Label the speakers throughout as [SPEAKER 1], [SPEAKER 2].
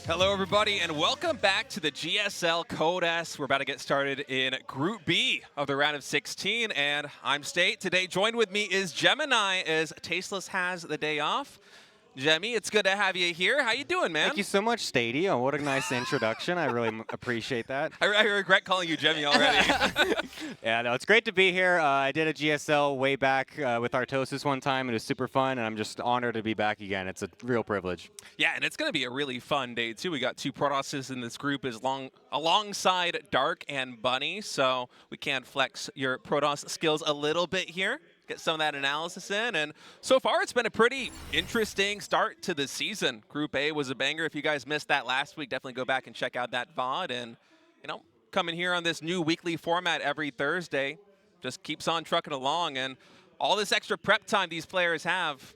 [SPEAKER 1] Hello, everybody, and welcome back to the GSL Code S. We're about to get started in Group B of the round of 16, and I'm State. Today, joined with me is Gemini, as Tasteless has the day off. Jemmy, it's good to have you here. How you doing, man?
[SPEAKER 2] Thank you so much, Stady. Oh, what a nice introduction. I really appreciate that.
[SPEAKER 1] I regret calling you Jemmy already.
[SPEAKER 2] Yeah, no, it's great to be here. I did a GSL way back with Artosis one time. It was super fun, and I'm just honored to be back again. It's a real privilege.
[SPEAKER 1] Yeah, and it's going to be a really fun day, too. We got two Protosses in this group alongside Dark and Bunny, so we can flex your Protoss skills a little bit here. Get some of that analysis in, and so far it's been a pretty interesting start to the season. Group A was a banger. If you guys missed that last week, definitely go back and check out that VOD. And, you know, coming here on this new weekly format every Thursday just keeps on trucking along. And all this extra prep time these players have,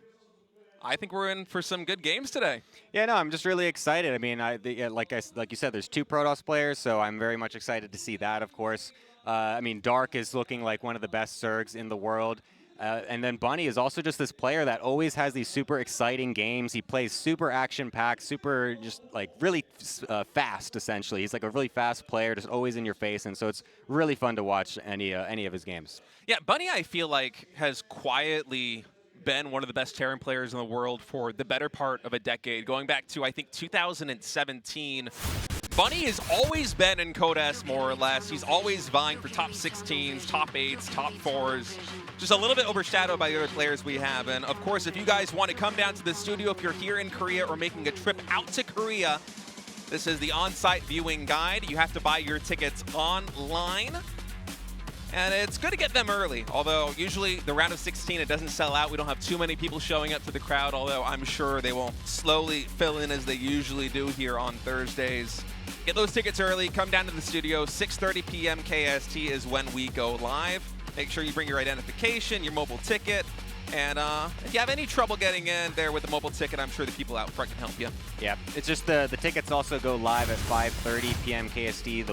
[SPEAKER 1] I think we're in for some good games today.
[SPEAKER 2] Yeah, no, I'm just really excited. I mean, like you said, there's two Protoss players, so I'm very much excited to see that, of course. I mean, Dark is looking like one of the best Zergs in the world. And then Bunny is also just this player that always has these super exciting games. He plays super action-packed, super just like really fast, essentially. He's like a really fast player, just always in your face, and so it's really fun to watch any of his games. Yeah,
[SPEAKER 1] Bunny, I feel like, has quietly been one of the best Terran players in the world for the better part of a decade, going back to, I think, 2017. Bunny has always been in Code S, more or less. He's always vying for top 16s, top 8s, top 4s. Just a little bit overshadowed by the other players we have. And, of course, if you guys want to come down to the studio, if you're here in Korea or making a trip out to Korea, this is the on-site viewing guide. You have to buy your tickets online. And it's good to get them early, although usually the round of 16, it doesn't sell out. We don't have too many people showing up to the crowd, although I'm sure they will slowly fill in as they usually do here on Thursdays. Get those tickets early, come down to the studio. 6:30 p.m. KST is when we go live. Make sure you bring your identification, your mobile ticket, and if you have any trouble getting in there with the mobile ticket, I'm sure the people out front can help you.
[SPEAKER 2] Yeah, it's just the tickets also go live at 5:30 p.m. KST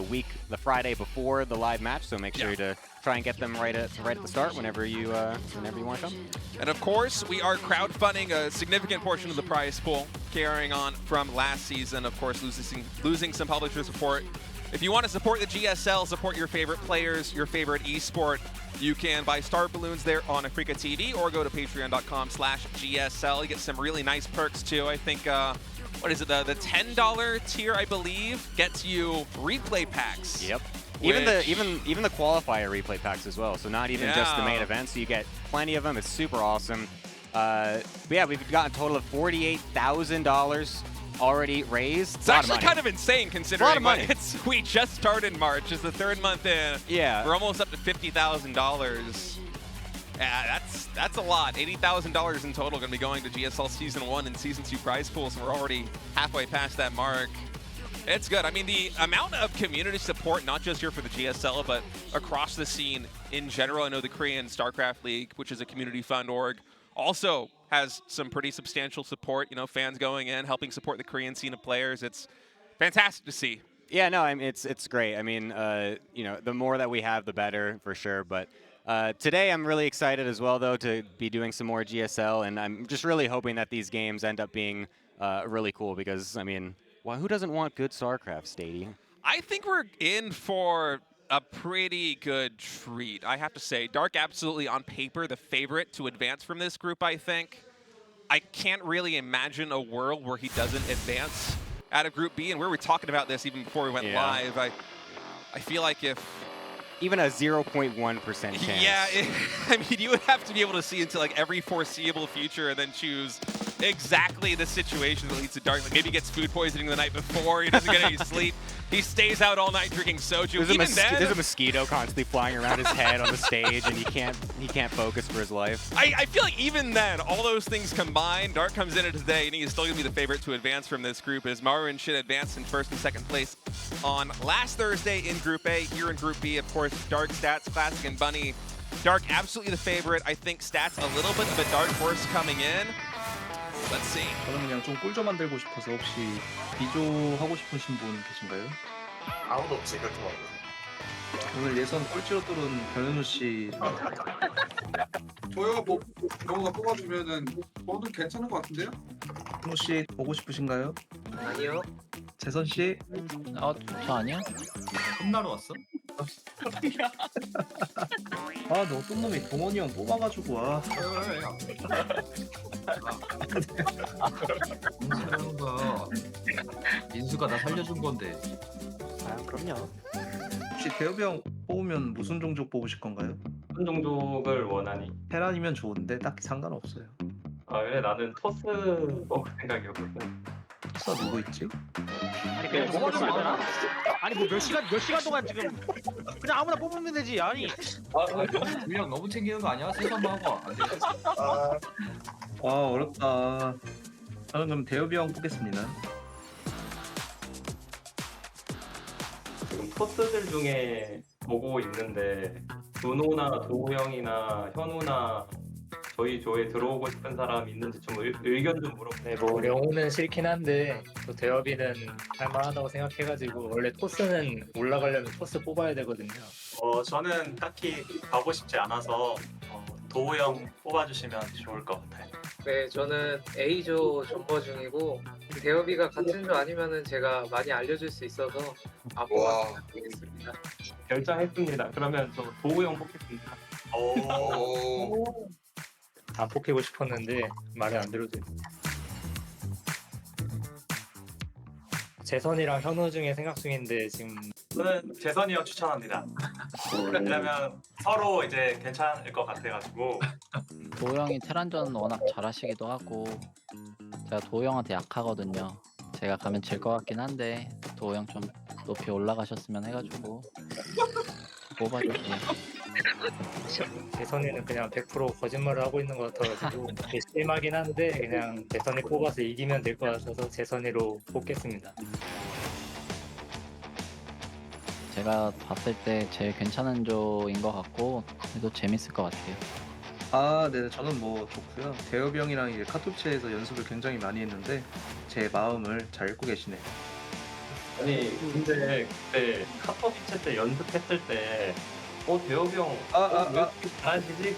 [SPEAKER 2] the Friday before the live match, so make sure to try and get them right at the start whenever you want to come.
[SPEAKER 1] And of course, we are crowdfunding a significant portion of the prize pool, carrying on from last season. Of course, losing some publisher support. If you want to support the GSL, support your favorite players, your favorite esport, you can buy Star Balloons there on Africa TV or go to patreon.com/GSL. You get some really nice perks too. I think, what is it, the $10 tier, I believe, gets you replay packs.
[SPEAKER 2] Yep. Even the qualifier replay packs as well. So not even just the main event. So you get plenty of them. It's super awesome. But yeah, we've got a total of $48,000 already raised.
[SPEAKER 1] It's actually kind of insane considering
[SPEAKER 2] a lot of money.
[SPEAKER 1] We just started March. It's the third month in.
[SPEAKER 2] Yeah.
[SPEAKER 1] We're almost up to $50,000. Yeah, that's a lot. $80,000 in total going to be going to GSL Season 1 and Season 2 prize pools, and we're already halfway past that mark. It's good. I mean, the amount of community support, not just here for the GSL, but across the scene in general. I know the Korean StarCraft League, which is a community fund org, also has some pretty substantial support. You know, fans going in, helping support the Korean scene of players. It's fantastic to see.
[SPEAKER 2] Yeah, no, I mean, it's great. I mean, you know, the more that we have, the better, for sure. But today, I'm really excited as well, though, to be doing some more GSL, and I'm just really hoping that these games end up being really cool because, I mean, who doesn't want good StarCraft, Stady?
[SPEAKER 1] I think we're in for a pretty good treat, I have to say. Dark absolutely on paper the favorite to advance from this group, I think. I can't really imagine a world where he doesn't advance out of Group B, and we were talking about this even before we went live. I feel like if...
[SPEAKER 2] Even a 0.1% chance.
[SPEAKER 1] Yeah, I mean, you would have to be able to see into like every foreseeable future and then choose exactly the situation that leads to Dark. Like maybe he gets food poisoning the night before, he doesn't get any sleep, he stays out all night drinking soju.
[SPEAKER 2] There's a mosquito constantly flying around his head on the stage, and he can't focus for his life.
[SPEAKER 1] I feel like even then, all those things combined, Dark comes in today, and he is still going to be the favorite to advance from this group, as Marwin should advance in first and second place on last Thursday in Group A. Here in Group B, of course, Dark, Stats, Classic, and Bunny. Dark absolutely the favorite. I think Stats a little bit of a dark horse coming in. Let's see.
[SPEAKER 3] 저는 그냥 좀 꿀조 만들고 싶어서 혹시 비조 하고 싶으신 분 계신가요?
[SPEAKER 4] 아무도 없지 그렇게 말하면.
[SPEAKER 3] 오늘 예선 꼴찌로 뚫은 변현우 씨.
[SPEAKER 5] 저희가 뭐 영호가 뽑아주면은 저도 괜찮은 것 같은데요?
[SPEAKER 3] 현우 씨 보고 싶으신가요?
[SPEAKER 4] 아니요.
[SPEAKER 3] 재선 씨.
[SPEAKER 5] 저 아니야?
[SPEAKER 6] 끝나러 왔어?
[SPEAKER 3] 아, 너 어떤 놈이 동원이 형 뽑아가지고 와.
[SPEAKER 6] 인수하는 거야. 인수가 나 살려준 건데.
[SPEAKER 7] 아 그럼요.
[SPEAKER 3] 혹시 대엽이 형 뽑으면 무슨 종족 뽑으실 건가요?
[SPEAKER 8] 어떤 종족을 원하니?
[SPEAKER 3] 테란이면 좋은데 딱히 상관없어요.
[SPEAKER 8] 아 그래 나는 토스 뽑을 생각이었거든.
[SPEAKER 3] 서 누구 있지?
[SPEAKER 7] 아니 그냥 뭐가 좀 알잖아. 아니 뭐 몇 시간 동안 지금 그냥 아무나 뽑으면 되지. 아니
[SPEAKER 6] 분량 너무 챙기는 거 아니야? 세선만 하고 안 돼.
[SPEAKER 4] 아,
[SPEAKER 3] 와, 어렵다. 저는 그럼 대엽이 형 뽑겠습니다.
[SPEAKER 8] 지금 토스들 중에 보고 있는데 준호나 도우 형이나 현우나 저희 조에 들어오고 싶은 사람 있는지 좀 의견 좀 물어보세요.
[SPEAKER 9] 네, 뭐 영호는 싫긴 한데 또 대엽이는 할만하다고 생각해가지고 원래 토스는 올라가려면 토스 뽑아야 되거든요.
[SPEAKER 10] 저는 딱히 가고 싶지 않아서 도우 형 뽑아주시면 좋을 것 같아요.
[SPEAKER 11] 네, 저는 A조 존버 중이고 대엽이가 같은 조 아니면은 제가 많이 알려줄 수 있어서
[SPEAKER 4] 와.
[SPEAKER 11] 아무거나 드리겠습니다.
[SPEAKER 8] 결정했습니다. 그러면 저 도우 형 뽑겠습니다.
[SPEAKER 4] 오.
[SPEAKER 9] 다 뽑히고 싶었는데 말을 안 들어줘요. 재선이랑 현우 중에 생각 중인데 지금
[SPEAKER 10] 저는 재선이 형 추천합니다. 왜냐면 서로 이제 괜찮을 것 같아가지고.
[SPEAKER 5] 도영이 테란전 워낙 잘하시기도 하고 제가 도영한테 약하거든요. 제가 가면 질 것 같긴 한데 도영 좀 높이 올라가셨으면 해가지고 뽑아줄게요.
[SPEAKER 9] 재선이는 그냥 100% 거짓말을 하고 있는 것 같아가지고 심하긴 한데 그냥 재선이 뽑아서 이기면 될 것 같아서 재선이로 뽑겠습니다.
[SPEAKER 5] 제가 봤을 때 제일 괜찮은 조인 것 같고 그래도 재밌을 것 같아요.
[SPEAKER 3] 아, 네, 저는 뭐 좋고요. 대엽이 형이랑 이제 카톡체에서 연습을 굉장히 많이 했는데 제 마음을 잘 읽고 계시네요.
[SPEAKER 8] 아니 근데 그때 카톡이체 때 연습했을 때 대엽이 형 왜 이렇게 잘하시지?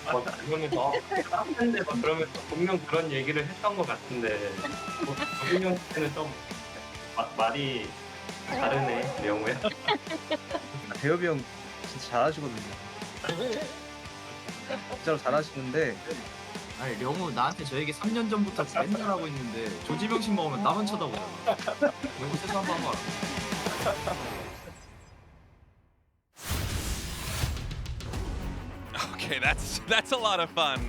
[SPEAKER 8] 그러면서 하는데 막 그러면서 분명 그런 얘기를 했던 것 같은데 도균이 형 때는 좀 말이 다르네 명우야.
[SPEAKER 3] 대엽이 형 진짜 잘하시거든요. 진짜로 잘하시는데
[SPEAKER 6] 아니 영우 나한테 저 얘기 3년 전부터 맨날 하고 있는데 조지병신 먹으면 나만 쳐다보잖아. 영우 세수 한번 하고 와라.
[SPEAKER 1] Okay, that's a lot of fun.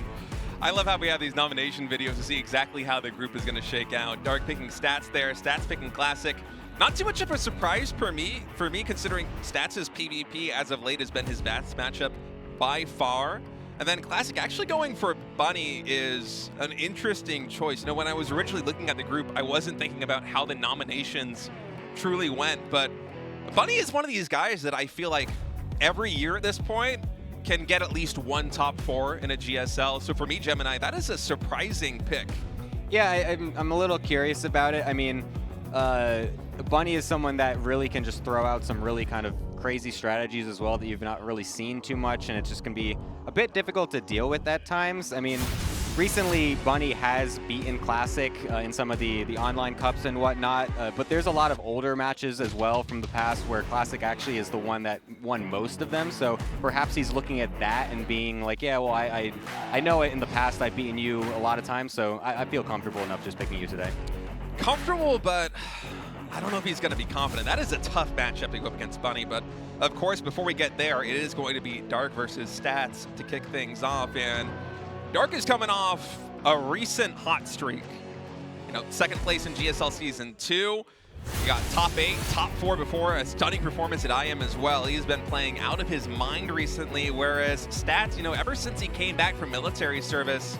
[SPEAKER 1] I love how we have these nomination videos to see exactly how the group is going to shake out. Dark picking Stats there, Stats picking Classic. Not too much of a surprise for me considering Stats' PvP as of late has been his best matchup by far. And then Classic actually going for Bunny is an interesting choice. You know, when I was originally looking at the group, I wasn't thinking about how the nominations truly went, but Bunny is one of these guys that I feel like every year at this point can get at least one top 4 in a GSL. So for me, Gemini, that is a surprising pick.
[SPEAKER 2] Yeah, I'm a little curious about it. I mean, Bunny is someone that really can just throw out some really kind of crazy strategies as well that you've not really seen too much, and it's just going to be a bit difficult to deal with at times. I mean, recently Bunny has beaten Classic in some of the online cups and whatnot, but there's a lot of older matches as well from the past where Classic actually is the one that won most of them. So perhaps he's looking at that and being like, yeah, well, I know it in the past I've beaten you a lot of times, so I feel comfortable enough just picking you today.
[SPEAKER 1] Comfortable, but I don't know if he's going to be confident. That is a tough matchup to go up against Bunny, but of course, before we get there, it is going to be Dark versus Stats to kick things off, and Dark is coming off a recent hot streak. You know, second place in GSL Season 2. He got top 8, top 4 before, a stunning performance at IM as well. He's been playing out of his mind recently, whereas Stats, you know, ever since he came back from military service,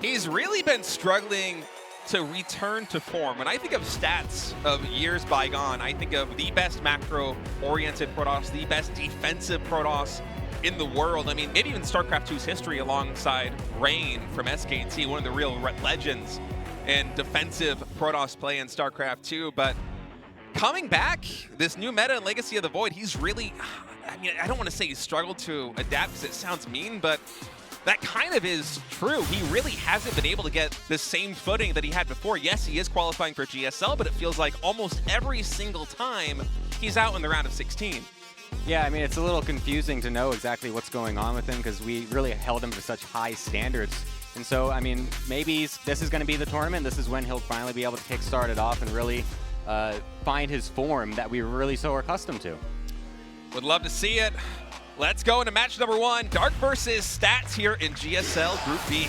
[SPEAKER 1] he's really been struggling to return to form. When I think of Stats of years bygone, I think of the best macro-oriented Protoss, the best defensive Protoss in the world. I mean, maybe even StarCraft 2's history alongside Rain from SKT, one of the real legends in defensive Protoss play in StarCraft 2. But coming back, this new meta in Legacy of the Void, he's really, I mean, I don't want to say he struggled to adapt because it sounds mean, but that kind of is true. He really hasn't been able to get the same footing that he had before. Yes, he is qualifying for GSL, but it feels like almost every single time he's out in the round of 16.
[SPEAKER 2] Yeah, I mean, it's a little confusing to know exactly what's going on with him because we really held him to such high standards. And so, I mean, maybe this is going to be the tournament. This is when he'll finally be able to kickstart it off and really find his form that we were really so accustomed to.
[SPEAKER 1] Would love to see it. Let's go into match number 1. Dark versus Stats here in GSL Group B.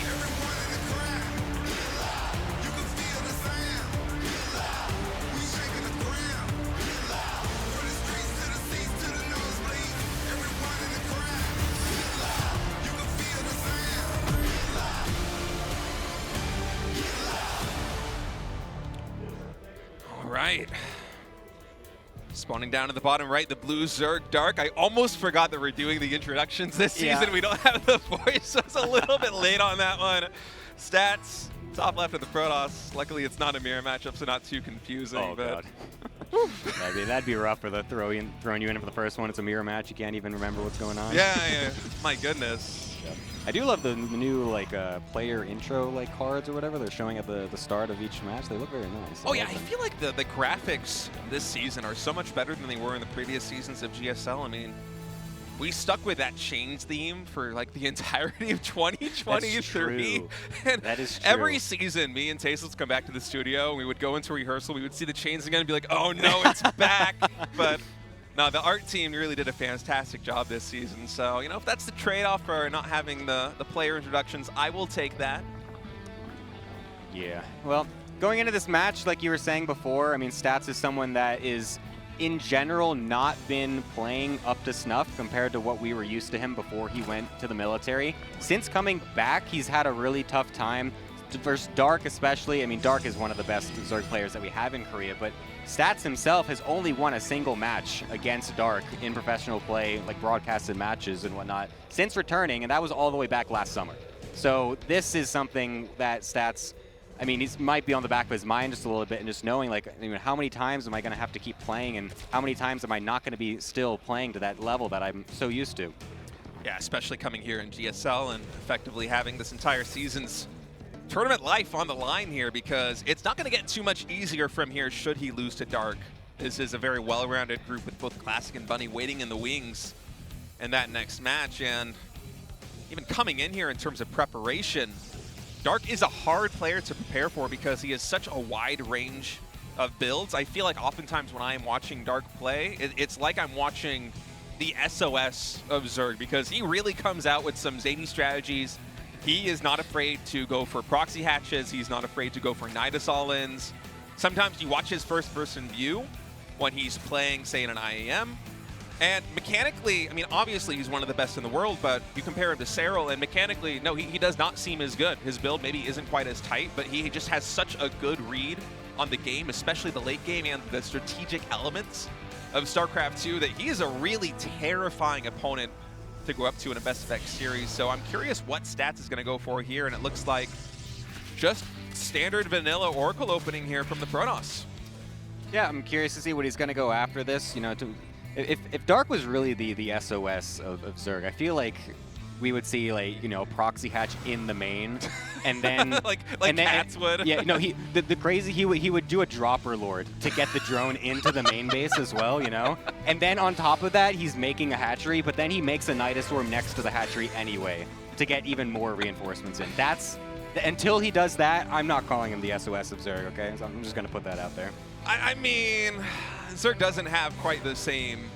[SPEAKER 1] All right. Spawning down to the bottom right, the blue Zerg Dark. I almost forgot that we're doing the introductions this season.
[SPEAKER 2] Yeah.
[SPEAKER 1] We don't have the voice, so it's a little bit late on that one. Stats, top left of the Protoss. Luckily, it's not a mirror matchup, so not too confusing.
[SPEAKER 2] Oh,
[SPEAKER 1] but
[SPEAKER 2] God. That'd be rough for the throwing you in for the first one. It's a mirror match. You can't even remember what's going on.
[SPEAKER 1] Yeah. My goodness.
[SPEAKER 2] I do love the new like player intro like cards or whatever they're showing at the start of each match. They look very nice.
[SPEAKER 1] Oh, yeah, I feel like the graphics this season are so much better than they were in the previous seasons of GSL. I mean, we stuck with that chains theme for like the entirety of 2023.
[SPEAKER 2] That's true.
[SPEAKER 1] And
[SPEAKER 2] that is true.
[SPEAKER 1] Every season, me and Tasteless come back to the studio, we would go into rehearsal, we would see the chains again and be like, oh no, it's back. But no, the art team really did a fantastic job this season. So, you know, if that's the trade-off for not having the player introductions, I will take that.
[SPEAKER 2] Yeah. Well, going into this match, like you were saying before, I mean, Stats is someone that is, in general, not been playing up to snuff compared to what we were used to him before he went to the military. Since coming back, he's had a really tough time. Versus Dark especially. I mean, Dark is one of the best Zerg players that we have in Korea, but Stats himself has only won a single match against Dark in professional play, like broadcasted matches and whatnot, since returning, and that was all the way back last summer. So this is something that Stats, I mean, he might be on the back of his mind just a little bit, and just knowing, like, I mean, how many times am I going to have to keep playing, and how many times am I not going to be still playing to that level that I'm so used to?
[SPEAKER 1] Yeah, especially coming here in GSL and effectively having this entire season's tournament life on the line here, because it's not going to get too much easier from here should he lose to Dark. This is a very well-rounded group with both Classic and Bunny waiting in the wings in that next match. And even coming in here in terms of preparation, Dark is a hard player to prepare for because he has such a wide range of builds. I feel like oftentimes when I am watching Dark play, it's like I'm watching the SOS of Zerg, because he really comes out with some zany strategies. He is not afraid to go for proxy hatches. He's not afraid to go for Nidus all-ins. Sometimes you watch his first-person view when he's playing, say, in an IAM. And mechanically, I mean, obviously he's one of the best in the world, but you compare him to Cyril, and mechanically, no, he does not seem as good. His build maybe isn't quite as tight, but he just has such a good read on the game, especially the late game and the strategic elements of StarCraft 2, that he is a really terrifying opponent to go up to in a best of X series. So I'm curious what Stats is going to go for here, and it looks like just standard vanilla Oracle opening here from the Protoss.
[SPEAKER 2] Yeah, I'm curious to see what he's going to go after this. You know, if Dark was really the SOS of Zerg, I feel like we would see, like, you know, proxy hatch in the main, and then
[SPEAKER 1] like Cats would.
[SPEAKER 2] Yeah, no, the crazy he would do a dropper lord to get the drone into the main base as well, you know, and then on top of that he's making a hatchery, but then he makes a Nidus Storm next to the hatchery anyway to get even more reinforcements in. That's until he does that, I'm not calling him the SOS of Zerg. Okay, so I'm just gonna put that out there.
[SPEAKER 1] I mean, Zerg doesn't have quite the same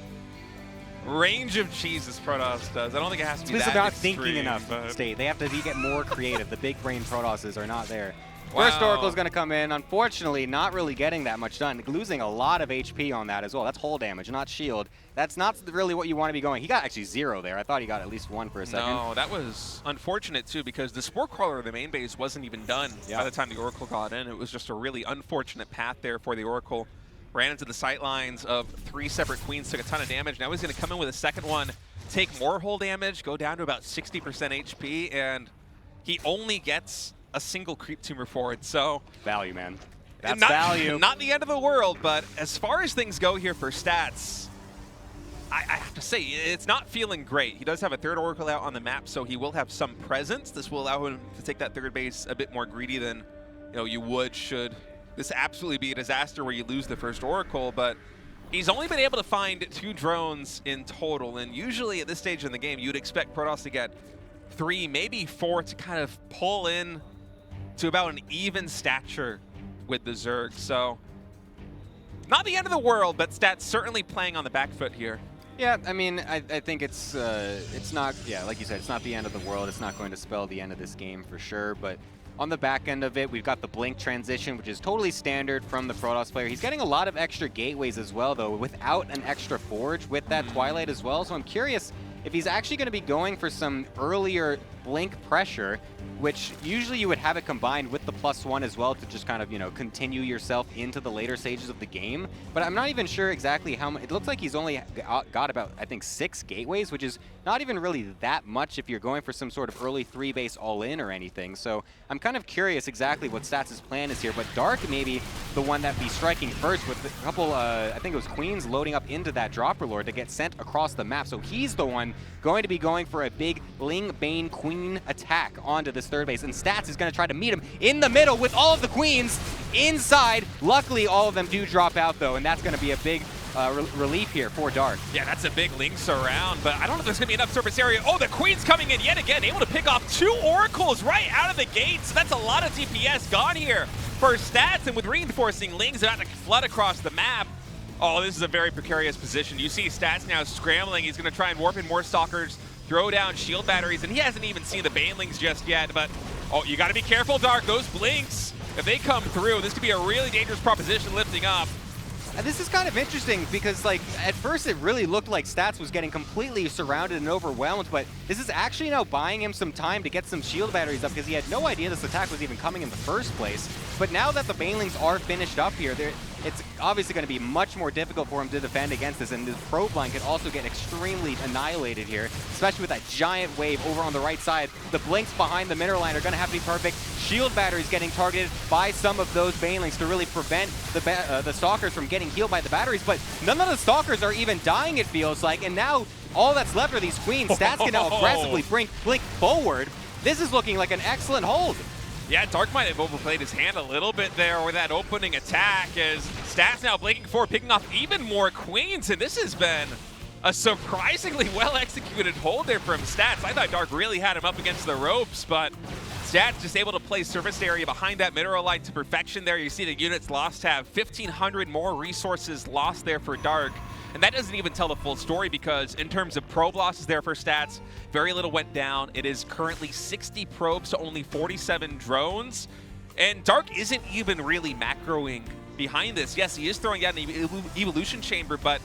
[SPEAKER 1] range of cheese as Protoss does. I don't think it has to be
[SPEAKER 2] It's
[SPEAKER 1] that
[SPEAKER 2] about
[SPEAKER 1] extreme,
[SPEAKER 2] thinking enough,
[SPEAKER 1] but
[SPEAKER 2] State. They have to get more creative. The big brain Protosses are not there.
[SPEAKER 1] Wow.
[SPEAKER 2] First Oracle is going to come in. Unfortunately, not really getting that much done. Losing a lot of HP on that as well. That's hull damage, not shield. That's not really what you want to be going. He got actually 0 there. I thought he got at least 1 for a second.
[SPEAKER 1] No, that was unfortunate too, because the Spore Crawler of the main base wasn't even done by the time the Oracle got in. It was just a really unfortunate path there for the Oracle. Ran into the sight lines of 3 separate queens, took a ton of damage. Now he's going to come in with a second one, take more hull damage, go down to about 60% HP, and he only gets a single creep tumor for it. So
[SPEAKER 2] value, man. That's value.
[SPEAKER 1] Not the end of the world, but as far as things go here for Stats, I have to say, it's not feeling great. He does have a third Oracle out on the map, so he will have some presence. This will allow him to take that third base a bit more greedy than you would should this absolutely be a disaster where you lose the first Oracle, but he's only been able to find 2 drones in total, and usually at this stage in the game, you'd expect Protoss to get 3, maybe 4 to kind of pull in to about an even stature with the Zerg. So not the end of the world, but Stats certainly playing on the back foot here.
[SPEAKER 2] Yeah, I mean, I think it's not, yeah, like you said, it's not the end of the world. It's not going to spell the end of this game for sure, but on the back end of it, we've got the Blink transition, which is totally standard from the Protoss player. He's getting a lot of extra gateways as well, though, without an extra Forge with that Twilight as well. So I'm curious if he's actually going to be going for some earlier Blink pressure, which usually you would have it combined with the +1 as well to just kind of, continue yourself into the later stages of the game. But I'm not even sure exactly how much. It looks like he's only got about, I think, 6 gateways, which is not even really that much if you're going for some sort of early 3-base all-in or anything. So I'm kind of curious exactly what Stats' plan is here. But Dark may be the one that be striking first with a couple, I think it was Queens loading up into that Dropper Lord to get sent across the map. So he's the one going to be going for a big Ling Bane Queen attack onto this third base. And Stats is going to try to meet him in the middle with all of the Queens inside. Luckily, all of them do drop out, though, and that's going to be a big relief here for Dark.
[SPEAKER 1] Yeah, that's a big Link surround, but I don't know if there's going to be enough surface area. Oh, the Queen's coming in yet again, able to pick off 2 Oracles right out of the gate. So that's a lot of DPS gone here for Stats, and with reinforcing Lings about to flood across the map. Oh, this is a very precarious position. You see Stats now scrambling. He's going to try and warp in more Stalkers, throw down shield batteries, and he hasn't even seen the Banelings just yet. But, oh, you got to be careful, Dark. Those Blinks, if they come through, this could be a really dangerous proposition lifting up.
[SPEAKER 2] And this is kind of interesting because, like, at first it really looked like Stats was getting completely surrounded and overwhelmed, but this is actually now buying him some time to get some shield batteries up because he had no idea this attack was even coming in the first place. But now that the Banelings are finished up here, it's obviously going to be much more difficult for him to defend against this, and the probe line could also get extremely annihilated here, especially with that giant wave over on the right side. The Blinks behind the mineral line are going to have to be perfect. Shield batteries getting targeted by some of those Banelings to really prevent the Stalkers from getting healed by the batteries, but none of the Stalkers are even dying, it feels like, and now all that's left are these Queens. Stats can now aggressively bring Blink forward. This is looking like an excellent hold.
[SPEAKER 1] Yeah, Dark might have overplayed his hand a little bit there with that opening attack as Stats now blinking forward, picking off even more Queens, and this has been a surprisingly well-executed hold there from Stats. I thought Dark really had him up against the ropes, but Stats just able to play surface area behind that mineral line to perfection there. You see the units lost have 1,500 more resources lost there for Dark. And that doesn't even tell the full story because in terms of probe losses there for Stats, very little went down. It is currently 60 probes to only 47 drones. And Dark isn't even really macroing behind this. Yes, he is throwing down an evolution chamber, but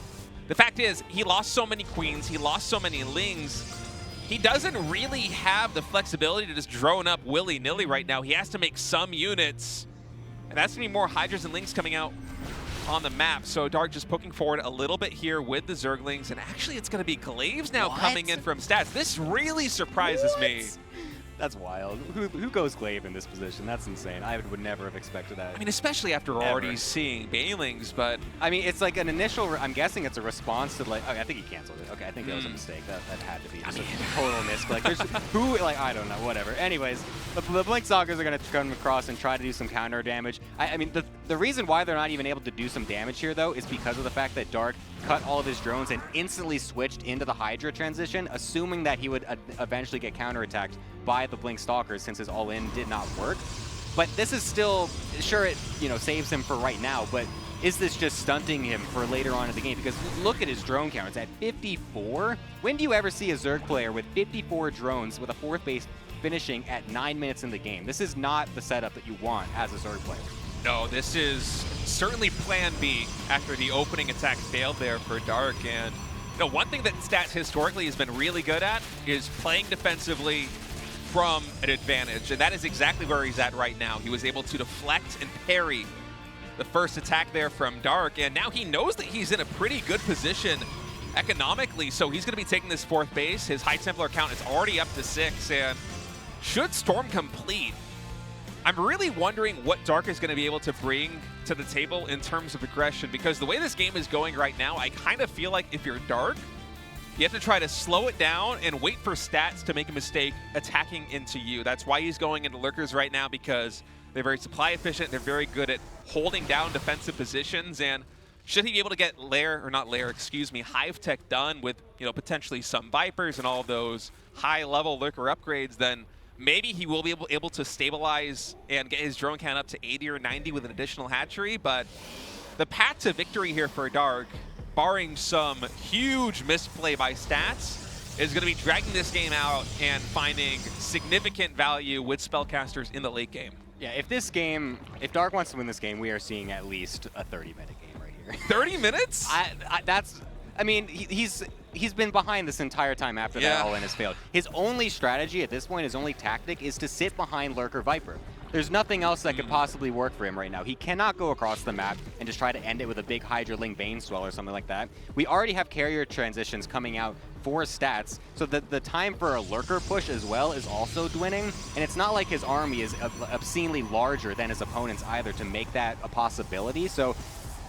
[SPEAKER 1] the fact is he lost so many Queens, he lost so many Lings. He doesn't really have the flexibility to just drone up willy-nilly right now. He has to make some units. And that's going to be more Hydras and Lings coming out on the map. So Dark just poking forward a little bit here with the Zerglings, and actually it's going to be Glaives now coming in from Stats. This really surprises me.
[SPEAKER 2] That's wild. Who goes Glaive in this position? That's insane. I would never have expected that.
[SPEAKER 1] I mean, especially after already seeing Banelings, but...
[SPEAKER 2] I mean, it's like an initial... I'm guessing it's a response to, like... Okay, I think he canceled it. Okay, I think that was a mistake. That had to be just a total miss. But, like, there's... who... Like, I don't know. Whatever. Anyways, the Blink Stalkers are going to come across and try to do some counter damage. I mean, the reason why they're not even able to do some damage here, though, is because of the fact that Dark cut all of his drones and instantly switched into the Hydra transition, assuming that he would eventually get counterattacked by the Blink Stalkers since his all-in did not work. But this is still, sure, it saves him for right now, but is this just stunting him for later on in the game? Because look at his drone count. It's at 54. When do you ever see a Zerg player with 54 drones with a 4th base finishing at 9 minutes in the game? This is not the setup that you want as a Zerg player.
[SPEAKER 1] No, this is certainly plan B after the opening attack failed there for Dark. And one thing that Stats historically has been really good at is playing defensively from an advantage, and that is exactly where he's at right now. He was able to deflect and parry the first attack there from Dark, and now he knows that he's in a pretty good position economically, so he's going to be taking this 4th base. His High Templar count is already up to 6, and should Storm complete, I'm really wondering what Dark is going to be able to bring to the table in terms of aggression, because the way this game is going right now, I kind of feel like if you're Dark, You have to try to slow it down and wait for stats to make a mistake attacking into you. That's why he's going into lurkers right now, because they're very supply efficient. They're very good at holding down defensive positions. And should he be able to get Hive Tech done with, potentially some Vipers and all those high-level lurker upgrades, then maybe he will be able to stabilize and get his drone count up to 80 or 90 with an additional hatchery. But the path to victory here for Dark, barring some huge misplay by stats, is going to be dragging this game out and finding significant value with spellcasters in the late game.
[SPEAKER 2] Yeah, if Dark wants to win this game, we are seeing at least a 30-minute game right here.
[SPEAKER 1] 30 minutes?
[SPEAKER 2] He's been behind this entire time after that all-in has failed. His only strategy at this point, his only tactic, is to sit behind Lurker Viper. There's nothing else that could possibly work for him right now. He cannot go across the map and just try to end it with a big Hydra Link Bane Swell or something like that. We already have carrier transitions coming out for stats, so the time for a Lurker push as well is also dwindling, and it's not like his army is obscenely larger than his opponents either to make that a possibility. So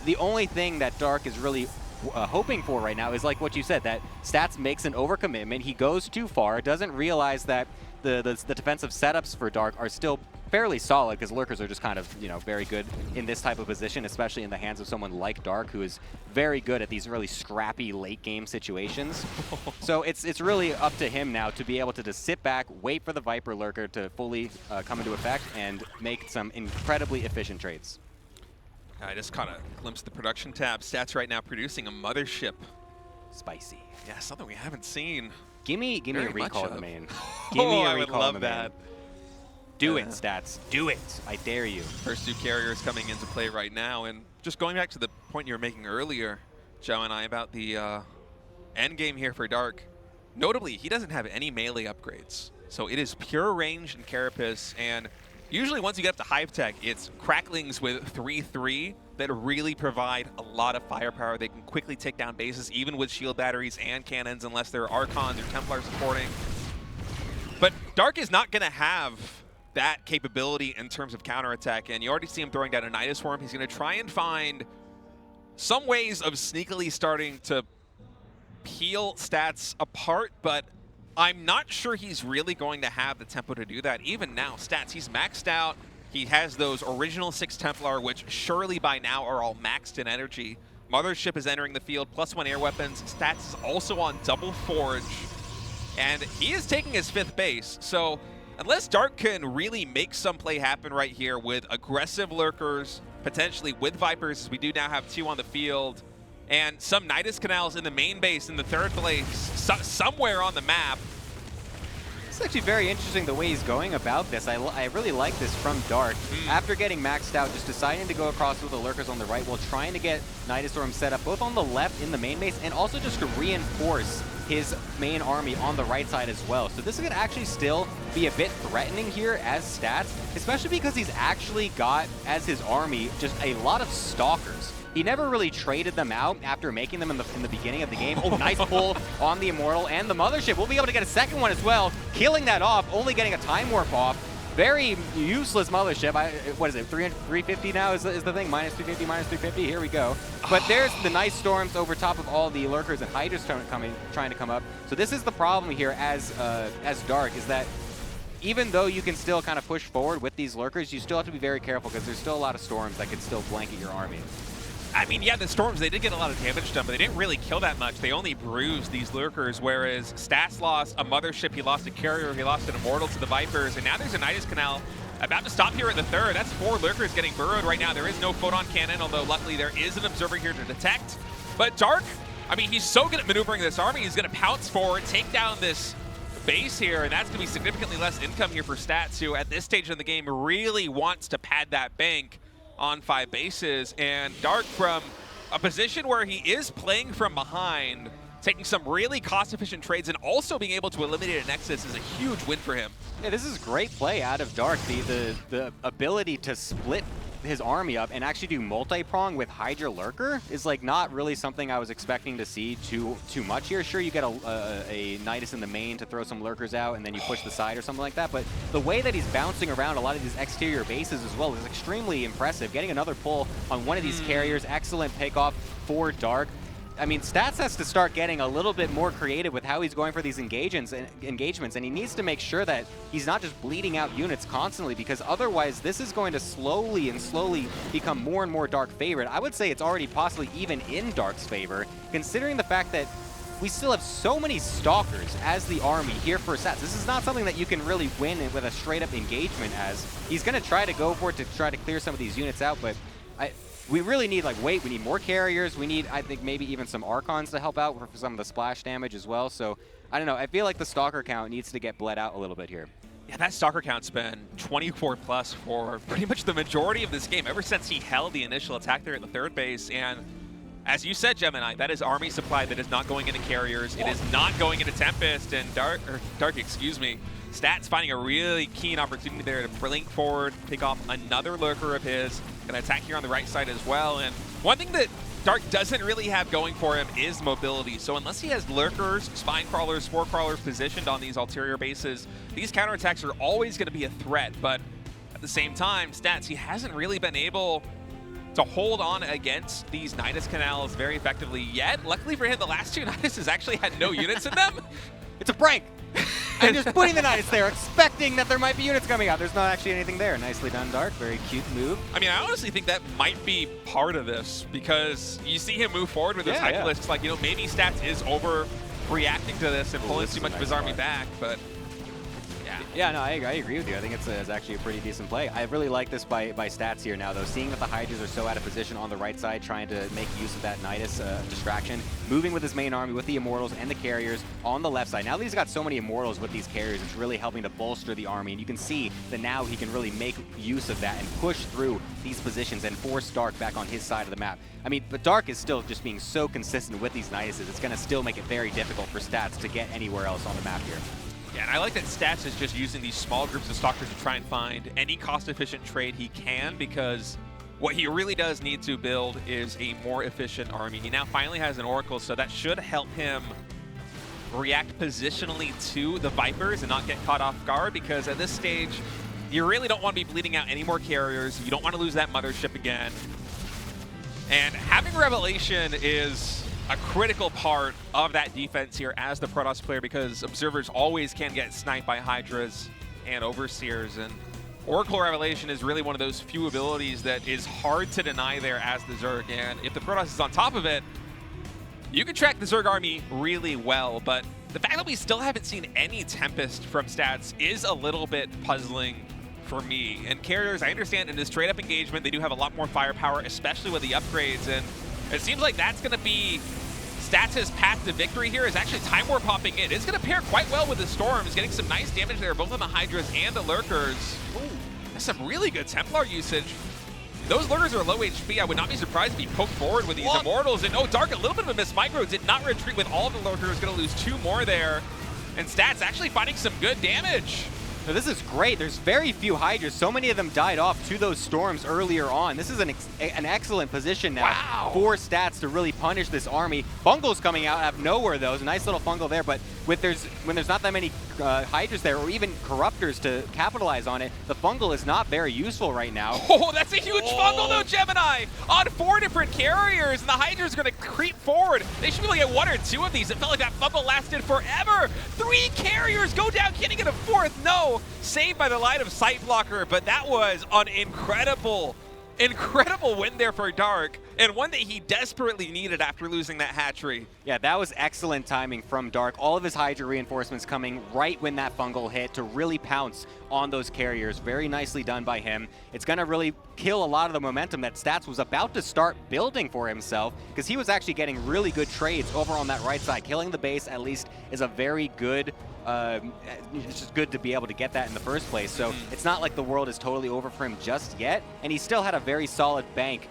[SPEAKER 2] the only thing that Dark is really hoping for right now is, like what you said, that stats makes an overcommitment. He goes too far, doesn't realize that the defensive setups for Dark are still fairly solid, because lurkers are just kind of, very good in this type of position, especially in the hands of someone like Dark, who is very good at these really scrappy late game situations. So it's really up to him now to be able to just sit back, wait for the Viper lurker to fully come into effect, and make some incredibly efficient trades.
[SPEAKER 1] I just kind of glimpsed the production tab. Stats right now producing a mothership.
[SPEAKER 2] Spicy.
[SPEAKER 1] Yeah, something we haven't seen.
[SPEAKER 2] Give me a recall in the main.
[SPEAKER 1] Give me a recall in the main.
[SPEAKER 2] Do it, Stats. Do it. I dare you.
[SPEAKER 1] First two carriers coming into play right now. And just going back to the point you were making earlier, Joe and I, about the end game here for Dark. Notably, he doesn't have any melee upgrades. So it is pure range and Carapace. And usually once you get up to Hive Tech, it's Cracklings with 3-3 that really provide a lot of firepower. They can quickly take down bases, even with shield batteries and cannons, unless they're Archons or Templars supporting. But Dark is not going to have that capability in terms of counterattack, and you already see him throwing down a Nidus Swarm. He's going to try and find some ways of sneakily starting to peel stats apart, but I'm not sure he's really going to have the tempo to do that. Even now, stats, he's maxed out. He has those original 6 Templar, which surely by now are all maxed in energy. Mothership is entering the field, +1 air weapons. Stats is also on double Forge, and he is taking his 5th base. So unless Dark can really make some play happen right here with aggressive lurkers, potentially with Vipers, as we do now have 2 on the field, and some Nidus Canals in the main base in the 3rd place, somewhere on the map.
[SPEAKER 2] It's actually very interesting the way he's going about this. I really like this from Dark. After getting maxed out, just deciding to go across with the lurkers on the right while trying to get Nidus Storm set up both on the left in the main base and also just to reinforce his main army on the right side as well. So this is going to actually still be a bit threatening here as stats, especially because he's actually got, as his army, just a lot of Stalkers. He never really traded them out after making them in the beginning of the game. Oh, nice pull on the Immortal and the Mothership. We'll be able to get a second one as well, killing that off, only getting a Time Warp off. Very useless Mothership. What is it, 350 now is the thing? Minus 350, minus 350, here we go. But there's the nice storms over top of all the lurkers and Hydras trying to come up. So this is the problem here as Dark, is that even though you can still kind of push forward with these lurkers, you still have to be very careful because there's still a lot of storms that could still blanket your army.
[SPEAKER 1] I mean, yeah, the storms, they did get a lot of damage done, but they didn't really kill that much. They only bruised these lurkers, whereas Stats lost a Mothership, he lost a Carrier, he lost an Immortal to the Vipers, and now there's a Nidus Canal about to stop here at the 3rd. That's 4 lurkers getting burrowed right now. There is no Photon Cannon, although luckily there is an Observer here to detect. But Dark, I mean, he's so good at maneuvering this army, he's going to pounce forward, take down this base here, and that's going to be significantly less income here for Stats, who at this stage of the game really wants to pad that bank on 5 bases. And Dark, from a position where he is playing from behind, taking some really cost-efficient trades and also being able to eliminate a Nexus, is a huge win for him.
[SPEAKER 2] Yeah, this is great play out of Dark. The ability to split his army up and actually do multi-prong with Hydra Lurker is like not really something I was expecting to see too much here. Sure, you get a Nidus in the main to throw some lurkers out and then you push the side or something like that, but the way that he's bouncing around a lot of these exterior bases as well is extremely impressive. Getting another pull on one of these carriers, excellent pickoff for Dark. I mean, Stats has to start getting a little bit more creative with how he's going for these engagements, and he needs to make sure that he's not just bleeding out units constantly, because otherwise this is going to slowly become more and more Dark favorite. I would say it's already possibly even in Dark's favor, considering the fact that we still have so many Stalkers as the army here for Stats. This is not something that you can really win with a straight-up engagement, as he's going to try to go for it to try to clear some of these units out, but we really need, like, we need more carriers. We need, I think, maybe even some Archons to help out for some of the splash damage as well. So, I don't know. I feel like the Stalker count needs to get bled out a little bit here.
[SPEAKER 1] Yeah, that Stalker count's been 24 plus for pretty much the majority of this game, ever since he held the initial attack there at the third base. And as you said, Gemini, that is army supply that is not going into carriers. It is not going into Tempest, and Dark, excuse me. Stats finding a really keen opportunity there to blink forward, pick off another lurker of his. Gonna attack here on the right side as well. And one thing that Dark doesn't really have going for him is mobility. So unless he has lurkers, spine crawlers, spore crawlers positioned on these ulterior bases, these counterattacks are always gonna be a threat. But at the same time, Stats, he hasn't really been able to hold on against these Nidus Canals very effectively yet. Luckily for him, the last two Nidus has actually had no units in them.
[SPEAKER 2] It's a prank! I'm just putting the Nidus there, expecting that there might be units coming out. There's not actually anything there. Nicely done, Dark. Very cute move.
[SPEAKER 1] I mean, I honestly think that might be part of this, because you see him move forward with those Hydralisks. Like, you know, maybe Stats is overreacting to this and pulling too much of his army back, but
[SPEAKER 2] yeah, no, I agree with you. I think it's actually a pretty decent play. I really like this by Stats here now, though. Seeing that the Hydras are so out of position on the right side, trying to make use of that Nidus distraction, moving with his main army with the Immortals and the carriers on the left side. Now that he's got so many Immortals with these carriers, it's really helping to bolster the army, and you can see that now he can really make use of that and push through these positions and force Dark back on his side of the map. I mean, but Dark is still just being so consistent with these Niduses, it's going to still make it very difficult for Stats to get anywhere else on the map here.
[SPEAKER 1] Yeah, and I like that Stats is just using these small groups of Stalkers to try and find any cost-efficient trade he can, because what he really does need to build is a more efficient army. He now finally has an Oracle, so that should help him react positionally to the Vipers and not get caught off guard, because at this stage, you really don't want to be bleeding out any more carriers. You don't want to lose that mothership again. And having Revelation is a critical part of that defense here as the Protoss player, because observers always can get sniped by Hydras and Overseers, and Oracle Revelation is really one of those few abilities that is hard to deny there as the Zerg, and if the Protoss is on top of it, you can track the Zerg army really well. But the fact that we still haven't seen any Tempest from Stats is a little bit puzzling for me. And carriers, I understand in this straight-up engagement, they do have a lot more firepower, especially with the upgrades, and it seems like that's going to be Stats' path to victory here, is actually Time War popping in. It's going to pair quite well with the Storms, getting some nice damage there, both on the Hydras and the Lurkers. Ooh, that's some really good Templar usage. Those Lurkers are low HP. I would not be surprised if he poked forward with these Immortals. And oh, Dark, a little bit of a miss micro, did not retreat with all the Lurkers, going to lose 2 more there. And Stats actually finding some good damage.
[SPEAKER 2] So this is great. There's very few Hydras. So many of them died off to those Storms earlier on. This is an excellent position now for Stats to really punish this army. Fungal's coming out of nowhere, though. It's a nice little Fungal there, but when there's not that many Hydras there, or even Corruptors to capitalize on it, the Fungal is not very useful right now.
[SPEAKER 1] Oh, that's a huge Fungal, though, Gemini! On 4 different carriers, and the Hydras are going to creep forward. They should be able to get 1 or 2 of these. It felt like that Fungal lasted forever. 3 carriers go down, can he get a 4th? No! Saved by the line of Sight Blocker, but that was an incredible win there for Dark, and one that he desperately needed after losing that hatchery.
[SPEAKER 2] Yeah, that was excellent timing from Dark. All of his Hydra reinforcements coming right when that Fungal hit to really pounce on those carriers. Very nicely done by him. It's going to really kill a lot of the momentum that Stats was about to start building for himself, because he was actually getting really good trades over on that right side. Killing the base, at least, is a very good it's just good to be able to get that in the first place. So it's not like the world is totally over for him just yet, and he still had a very solid bank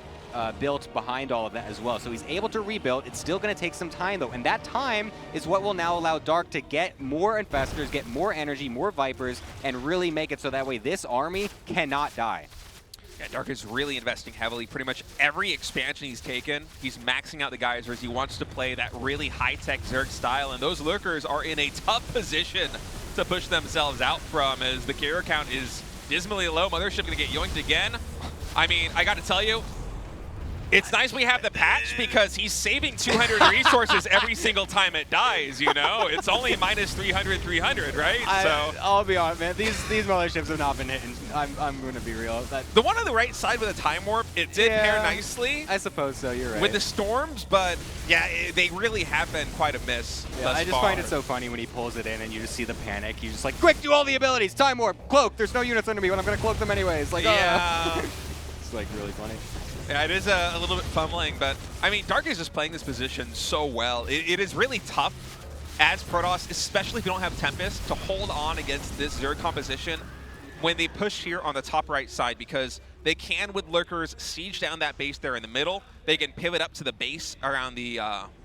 [SPEAKER 2] built behind all of that as well. So he's able to rebuild. It's still going to take some time, though, and that time is what will now allow Dark to get more Infestors, get more energy, more Vipers, and really make it so that way this army cannot die.
[SPEAKER 1] Yeah, Dark is really investing heavily. Pretty much every expansion he's taken, he's maxing out the geysers. He wants to play that really high-tech Zerg style, and those Lurkers are in a tough position to push themselves out from, as the carrier count is dismally low. Mothership gonna get yoinked again. I mean, I gotta tell you, It's nice we have the patch because he's saving 200 resources every single time it dies, you know? It's only minus 300, 300, right?
[SPEAKER 2] I'll be honest, man. These motherships have not been hitting. I'm going to be real.
[SPEAKER 1] The one on the right side with the time warp, it did pair nicely.
[SPEAKER 2] I suppose so, you're right.
[SPEAKER 1] With the storms, but yeah, they really have been quite a miss thus
[SPEAKER 2] I just
[SPEAKER 1] far.
[SPEAKER 2] find it so funny when he pulls it in and you just see the panic. He's just like, quick, do all the abilities, time warp, cloak. There's no units under me, but I'm going to cloak them anyways. Like,
[SPEAKER 1] yeah.
[SPEAKER 2] It's like really funny.
[SPEAKER 1] Yeah, it is a little bit fumbling, but I mean, Dark is just playing this position so well. It is really tough as Protoss, especially if you don't have Tempest, to hold on against this Zerg composition when they push here on the top right side, because they can, with Lurkers, siege down that base there in the middle. They can pivot up to the base around the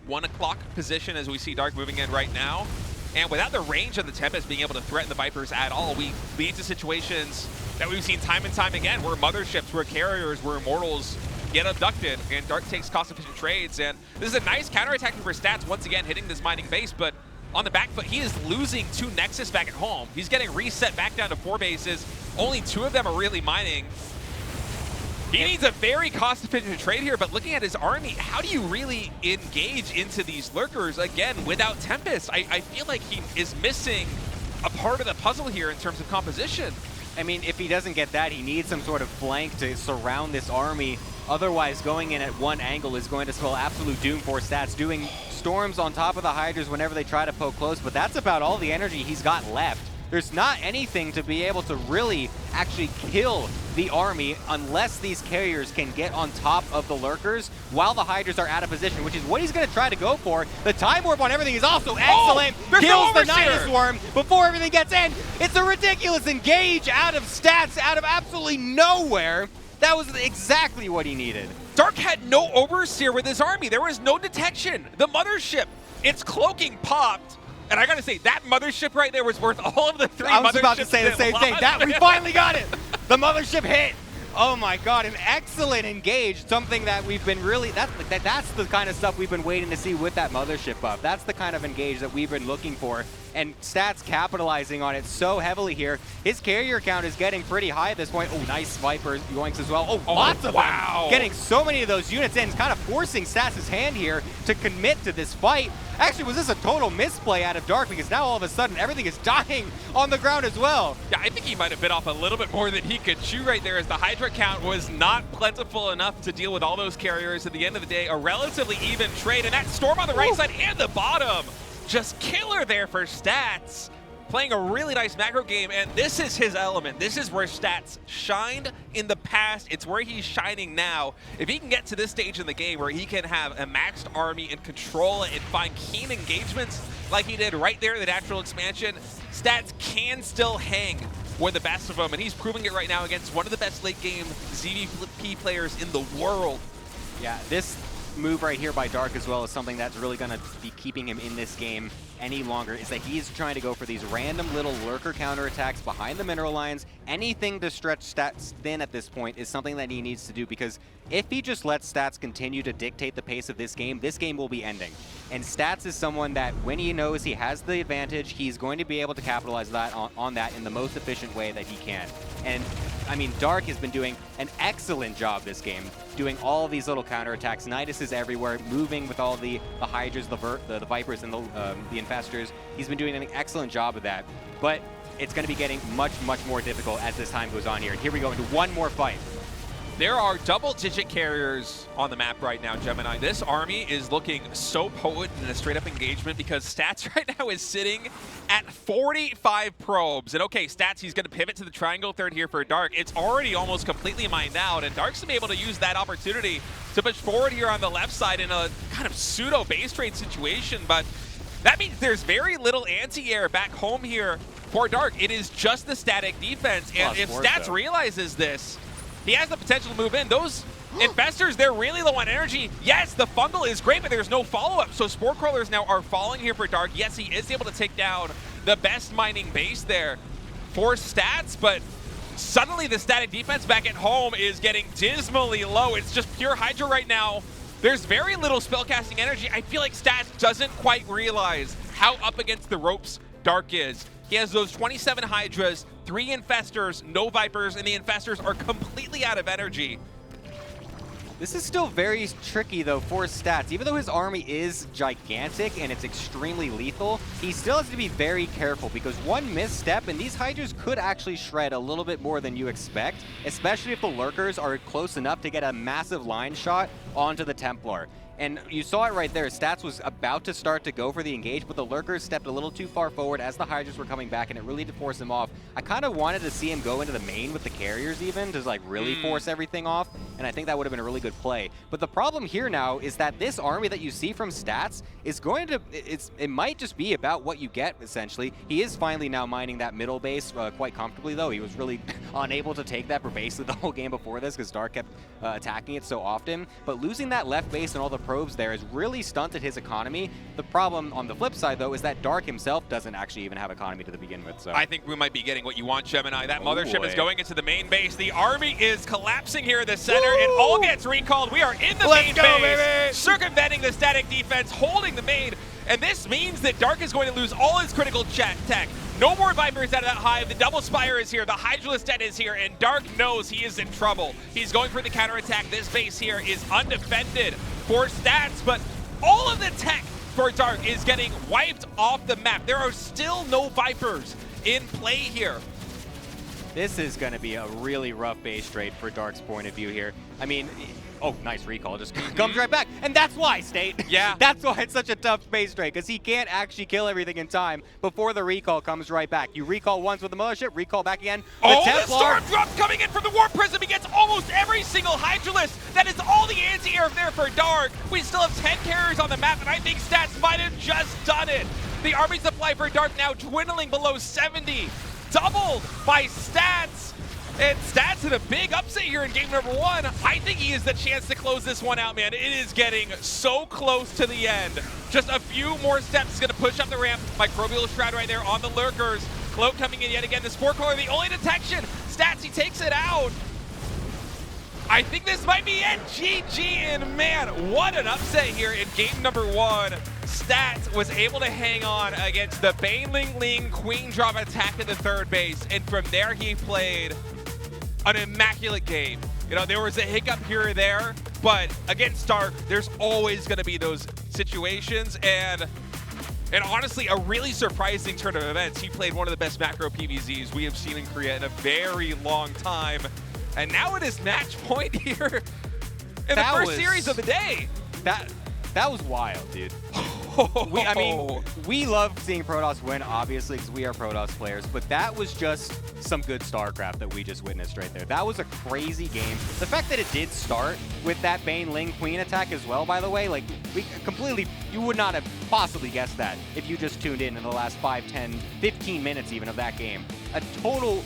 [SPEAKER 1] 1 o'clock position, as we see Dark moving in right now. And without the range of the Tempest being able to threaten the Vipers at all, we lead to situations that we've seen time and time again, where motherships, where carriers, where immortals get abducted, and Dark takes cost-efficient trades. And this is a nice counterattack for Stats, once again hitting this mining base, but on the back foot, he is losing 2 Nexus back at home. He's getting reset back down to 4 bases. Only 2 of them are really mining. He needs a very cost-efficient trade here, but looking at his army, how do you really engage into these Lurkers, again, without Tempest? I feel like he is missing a part of the puzzle here in terms of composition.
[SPEAKER 2] I mean, if he doesn't get that, he needs some sort of flank to surround this army. Otherwise, going in at one angle is going to spell absolute doom for Stats, doing storms on top of the Hydras whenever they try to poke close, but that's about all the energy he's got left. There's not anything to be able to really actually kill the army unless these carriers can get on top of the Lurkers while the Hydras are out of position, which is what he's going to try to go for. The time warp on everything is also excellent. Kills the Nidus Worm before everything gets in. It's a ridiculous engage out of Stats, out of absolutely nowhere. That was exactly what he needed.
[SPEAKER 1] Dark had no overseer with his army. There was no detection. The mothership, its cloaking popped. And I gotta say, that mothership right there was worth all of the 3 motherships.
[SPEAKER 2] I was about to say the same thing. We finally got it. The mothership hit. Oh my God, an excellent engage. Something that we've been really, that's the kind of stuff we've been waiting to see with that mothership buff. That's the kind of engage that we've been looking for. And Stats capitalizing on it so heavily here. His carrier count is getting pretty high at this point. Oh, nice Viper yoinks as well. Oh, lots of them. Getting so many of those units in, kind of forcing Stats' hand here to commit to this fight. Actually, was this a total misplay out of Dark, because now all of a sudden everything is dying on the ground as well.
[SPEAKER 1] Yeah, I think he might have bit off a little bit more than he could chew right there, as the Hydra count was not plentiful enough to deal with all those carriers. At the end of the day, a relatively even trade, and that storm on the right side and the bottom. Just killer there for Stats. Playing a really nice macro game, and this is his element. This is where Stats shined in the past. It's where he's shining now. If he can get to this stage in the game where he can have a maxed army and control it and find keen engagements like he did right there in the natural expansion, Stats can still hang with the best of them, and he's proving it right now against one of the best late game ZVP players in the world.
[SPEAKER 2] Yeah, this move right here by Dark as well is something that's really going to be keeping him in this game any longer, is that he's trying to go for these random little lurker counterattacks behind the mineral lines. Anything to stretch Stats thin at this point is something that he needs to do, because if he just lets Stats continue to dictate the pace of this game will be ending. And Stats is someone that, when he knows he has the advantage, he's going to be able to capitalize on that in the most efficient way that he can. And I mean, Dark has been doing an excellent job this game, doing all of these little counterattacks. Nidus is everywhere, moving with all the Hydras, the Vipers, and the Infestors. He's been doing an excellent job of that. But it's going to be getting much, much more difficult as this time goes on here. And here we go into one more fight.
[SPEAKER 1] There are double-digit carriers on the map right now, Gemini. This army is looking so potent in a straight-up engagement, because Stats right now is sitting at 45 probes. And okay, Stats, he's going to pivot to the triangle third here for Dark. It's already almost completely mined out, and Dark's going to be able to use that opportunity to push forward here on the left side in a kind of pseudo base trade situation. But that means there's very little anti-air back home here for Dark. It is just the static defense, and if Stats realizes this, he has the potential to move in. Those Infestors, they're really low on energy. Yes, the fungal is great, but there's no follow-up. So Spore Crawlers now are falling here for Dark. Yes, he is able to take down the best mining base there for Stats, but suddenly the static defense back at home is getting dismally low. It's just pure Hydra right now. There's very little spellcasting energy. I feel like Stats doesn't quite realize how up against the ropes Dark is. He has those 27 Hydras, 3 Infestors, no Vipers, and the Infestors are completely out of energy.
[SPEAKER 2] This is still very tricky, though, for Stats. Even though his army is gigantic and it's extremely lethal, he still has to be very careful because one misstep and these Hydras could actually shred a little bit more than you expect, especially if the Lurkers are close enough to get a massive line shot onto the Templar. And you saw it right there. Stats was about to start to go for the engage, but the Lurkers stepped a little too far forward as the Hydras were coming back, and it really did force him off. I kind of wanted to see him go into the main with the carriers even, to like really force everything off, and I think that would have been a really good play. But the problem here now is that this army that you see from Stats is going to, it might just be about what you get, essentially. He is finally now mining that middle base quite comfortably, though. He was really unable to take that for basically the whole game before this because Dark kept attacking it so often. But losing that left base and all the probes there has really stunted his economy. The problem on the flip side, though, is that Dark himself doesn't actually even have economy to begin with. So
[SPEAKER 1] I think we might be getting what you want, Gemini. That mothership is going into the main base. The army is collapsing here in the center. It all gets recalled. We are in the main base, baby. Circumventing the static defense, holding the main. And this means that Dark is going to lose all his critical tech. No more Vipers out of that hive. The double Spire is here. The Hydralisk Den is here. And Dark knows he is in trouble. He's going for the counterattack. This base here is undefended for Stats. But all of the tech for Dark is getting wiped off the map. There are still no Vipers in play here.
[SPEAKER 2] This is going to be a really rough base trade for Dark's point of view here. I mean, oh, nice recall. Just comes right back. And that's why, State.
[SPEAKER 1] Yeah.
[SPEAKER 2] That's why it's such a tough base trade, because he can't actually kill everything in time before the recall comes right back. You recall once with the Mothership, recall back again.
[SPEAKER 1] The Storm Drop coming in from the Warp Prism. He gets almost every single Hydralisk. That is all the anti-air there for Dark. We still have 10 carriers on the map, and I think Stats might have just done it. The army supply for Dark now dwindling below 70. Doubled by Stats. And Stats in a big upset here in game number 1. I think he has the chance to close this one out, man. It is getting so close to the end. Just a few more steps is going to push up the ramp. Microbial Shroud right there on the Lurkers. Cloak coming in yet again. The Spore Crawler, the only detection. Stats, he takes it out. I think this might be it. GG, and man, what an upset here in game number 1. Stats was able to hang on against the Baneling Ling Queen Drop attack in the third base, and from there he played an immaculate game. You know, there was a hiccup here or there, but against Dark, there's always going to be those situations, and honestly, a really surprising turn of events. He played one of the best macro PvZs we have seen in Korea in a very long time, and now it is match point here in the first series of the day.
[SPEAKER 2] That was wild, dude. I mean, we love seeing Protoss win, obviously, because we are Protoss players, but that was just some good StarCraft that we just witnessed right there. That was a crazy game. The fact that it did start with that Bane Ling Queen attack as well, by the way, like, you would not have possibly guessed that if you just tuned in the last 5, 10, 15 minutes even of that game. A total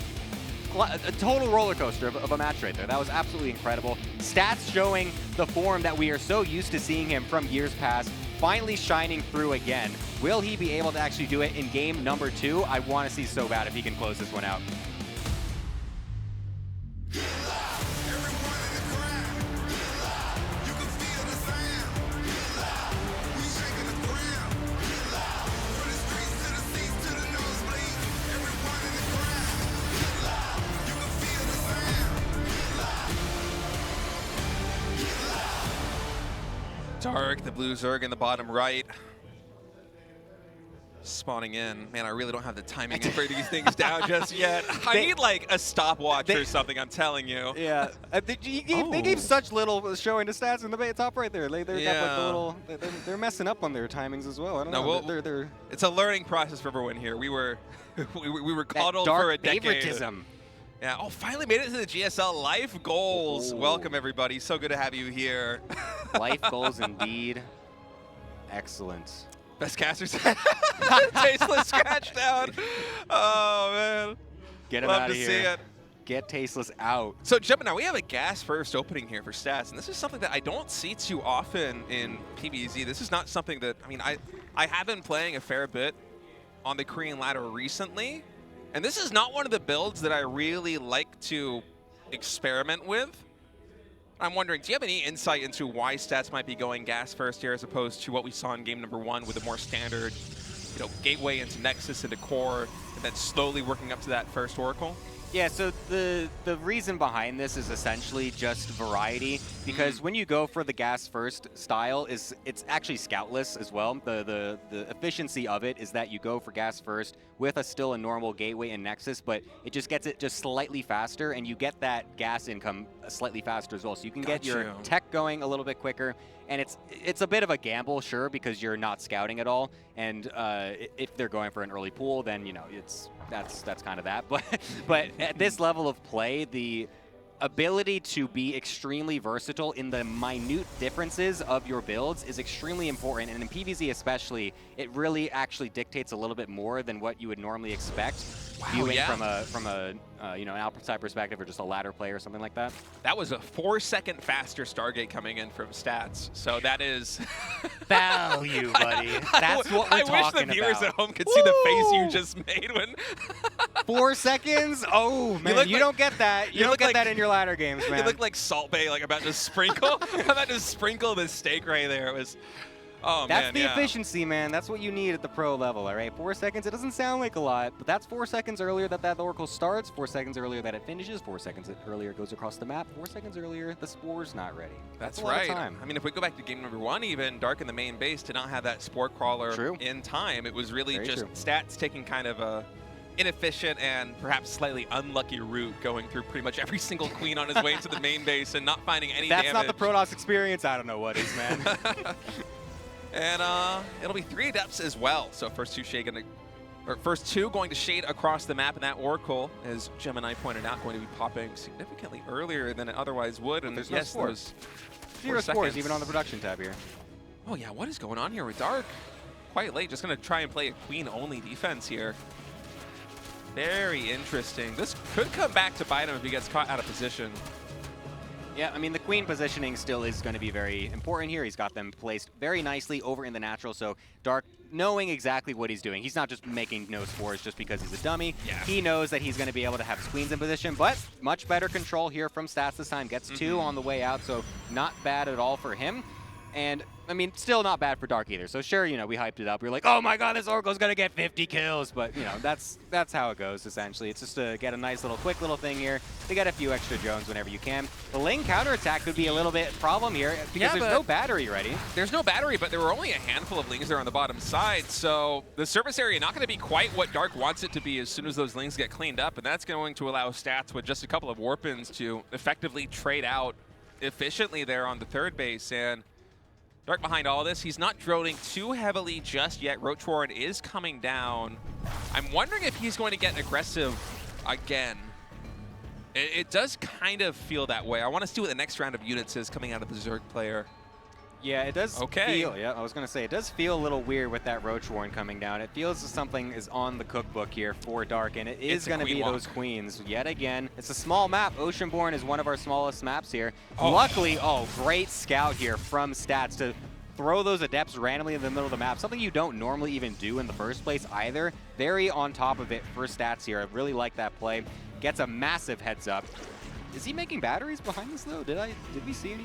[SPEAKER 2] roller coaster of a match right there. That was absolutely incredible. Stats showing the form that we are so used to seeing him from years past, finally shining through again. Will he be able to actually do it in game number 2? I want to see so bad if he can close this one out.
[SPEAKER 1] Dark, the blue Zerg in the bottom right. Spawning in. Man, I really don't have the timing to break these things down just yet. I need like a stopwatch or something, I'm telling you.
[SPEAKER 2] Yeah. They gave such little showing the stats in the top right there. They're got like the little, they're messing up on their timings as well. I don't know.
[SPEAKER 1] It's a learning process for everyone here. We were coddled for a decade.
[SPEAKER 2] Favoritism.
[SPEAKER 1] Yeah. Oh, finally made it to the GSL Life Goals.
[SPEAKER 2] Ooh.
[SPEAKER 1] Welcome, everybody. So good to have you here.
[SPEAKER 2] Life Goals indeed. Excellent.
[SPEAKER 1] Best casters. Tasteless scratched out. Oh, man.
[SPEAKER 2] Get him
[SPEAKER 1] Love
[SPEAKER 2] out of
[SPEAKER 1] to
[SPEAKER 2] here.
[SPEAKER 1] see it.
[SPEAKER 2] Get Tasteless out.
[SPEAKER 1] So, Gemini, we have a gas first opening here for Stats, and this is something that I don't see too often in PvZ. This is not something that, I mean, I have been playing a fair bit on the Korean ladder recently, and this is not one of the builds that I really like to experiment with. I'm wondering, do you have any insight into why Stats might be going gas first here as opposed to what we saw in game number 1 with a more standard, gateway into Nexus, into Core, and then slowly working up to that first Oracle?
[SPEAKER 2] Yeah, so the reason behind this is essentially just variety, because when you go for the gas first style, it's actually scoutless as well. The efficiency of it is that you go for gas first with still a normal gateway and nexus, but it just gets it just slightly faster, and you get that gas income slightly faster as well. So you can get your tech going a little bit quicker, and it's a bit of a gamble, sure, because you're not scouting at all, and if they're going for an early pool, then that's kind of that. But at this level of play, the ability to be extremely versatile in the minute differences of your builds is extremely important, and in PvZ especially, it really actually dictates a little bit more than what you would normally expect, viewing from a an outside perspective or just a ladder play or something like that.
[SPEAKER 1] That was a 4-second faster Stargate coming in from stats, so that is
[SPEAKER 2] value, buddy. That's what we're talking about.
[SPEAKER 1] I wish the viewers at home could see the face you just made when
[SPEAKER 2] 4 seconds. Oh man, you don't get that. You don't get that in your ladder games, man.
[SPEAKER 1] You look like Salt Bay, like about to sprinkle, about to sprinkle the steak right there. It was. Oh,
[SPEAKER 2] that's the efficiency, man. That's what you need at the pro level, all right? 4 seconds, it doesn't sound like a lot, but that's 4 seconds earlier that Oracle starts, 4 seconds earlier that it finishes, 4 seconds earlier it goes across the map, 4 seconds earlier the spore's not ready.
[SPEAKER 1] That's right. I mean, if we go back to game number 1 even, Dark in the main base did not have that spore crawler in time. It was really stats taking kind of a inefficient and perhaps slightly unlucky route going through pretty much every single queen on his way to the main base and not finding any damage.
[SPEAKER 2] That's not the Protoss experience. I don't know what is, man.
[SPEAKER 1] And it'll be 3 Adepts as well. So first two going to shade across the map, and that Oracle, as Gemini pointed out, going to be popping significantly earlier than it otherwise would. And
[SPEAKER 2] there's
[SPEAKER 1] yes,
[SPEAKER 2] no
[SPEAKER 1] those
[SPEAKER 2] 0 scores even on the production tab here.
[SPEAKER 1] Oh yeah, what is going on here with Dark? Quite late, just gonna try and play a queen-only defense here. Very interesting. This could come back to bite him if he gets caught out of position.
[SPEAKER 2] Yeah, I mean, the queen positioning still is going to be very important here. He's got them placed very nicely over in the natural, so Dark knowing exactly what he's doing. He's not just making no spores just because he's a dummy.
[SPEAKER 1] Yeah.
[SPEAKER 2] He knows that he's going to be able to have queens in position, but much better control here from Stats this time. Gets 2 on the way out, so not bad at all for him. And, I mean, still not bad for Dark either. So sure, we hyped it up. We were like, oh my god, this Oracle's going to get 50 kills. But, that's how it goes, essentially. It's just to get a nice quick little thing here to get a few extra drones whenever you can. The Ling counterattack could be a little bit problem here because there's no battery ready.
[SPEAKER 1] There's no battery, but there were only a handful of Lings there on the bottom side. So the surface area not going to be quite what Dark wants it to be as soon as those Lings get cleaned up. And that's going to allow Stats with just a couple of Warpins to effectively trade out efficiently there on the third base. And Dark behind all this, he's not droning too heavily just yet. Roach is coming down. I'm wondering if he's going to get aggressive again. It does kind of feel that way. I want to see what the next round of units is coming out of the Zerg player.
[SPEAKER 2] Yeah, it does feel, I was going to say, it does feel a little weird with that Roach Warren coming down. It feels as something is on the cookbook here for Dark, and it is going to be those queens yet again. It's a small map. Oceanborn is one of our smallest maps here. Luckily, great scout here from Stats to throw those Adepts randomly in the middle of the map, something you don't normally even do in the first place either. Very on top of it for Stats here. I really like that play. Gets a massive heads up. Is he making batteries behind this, though? Did we see any?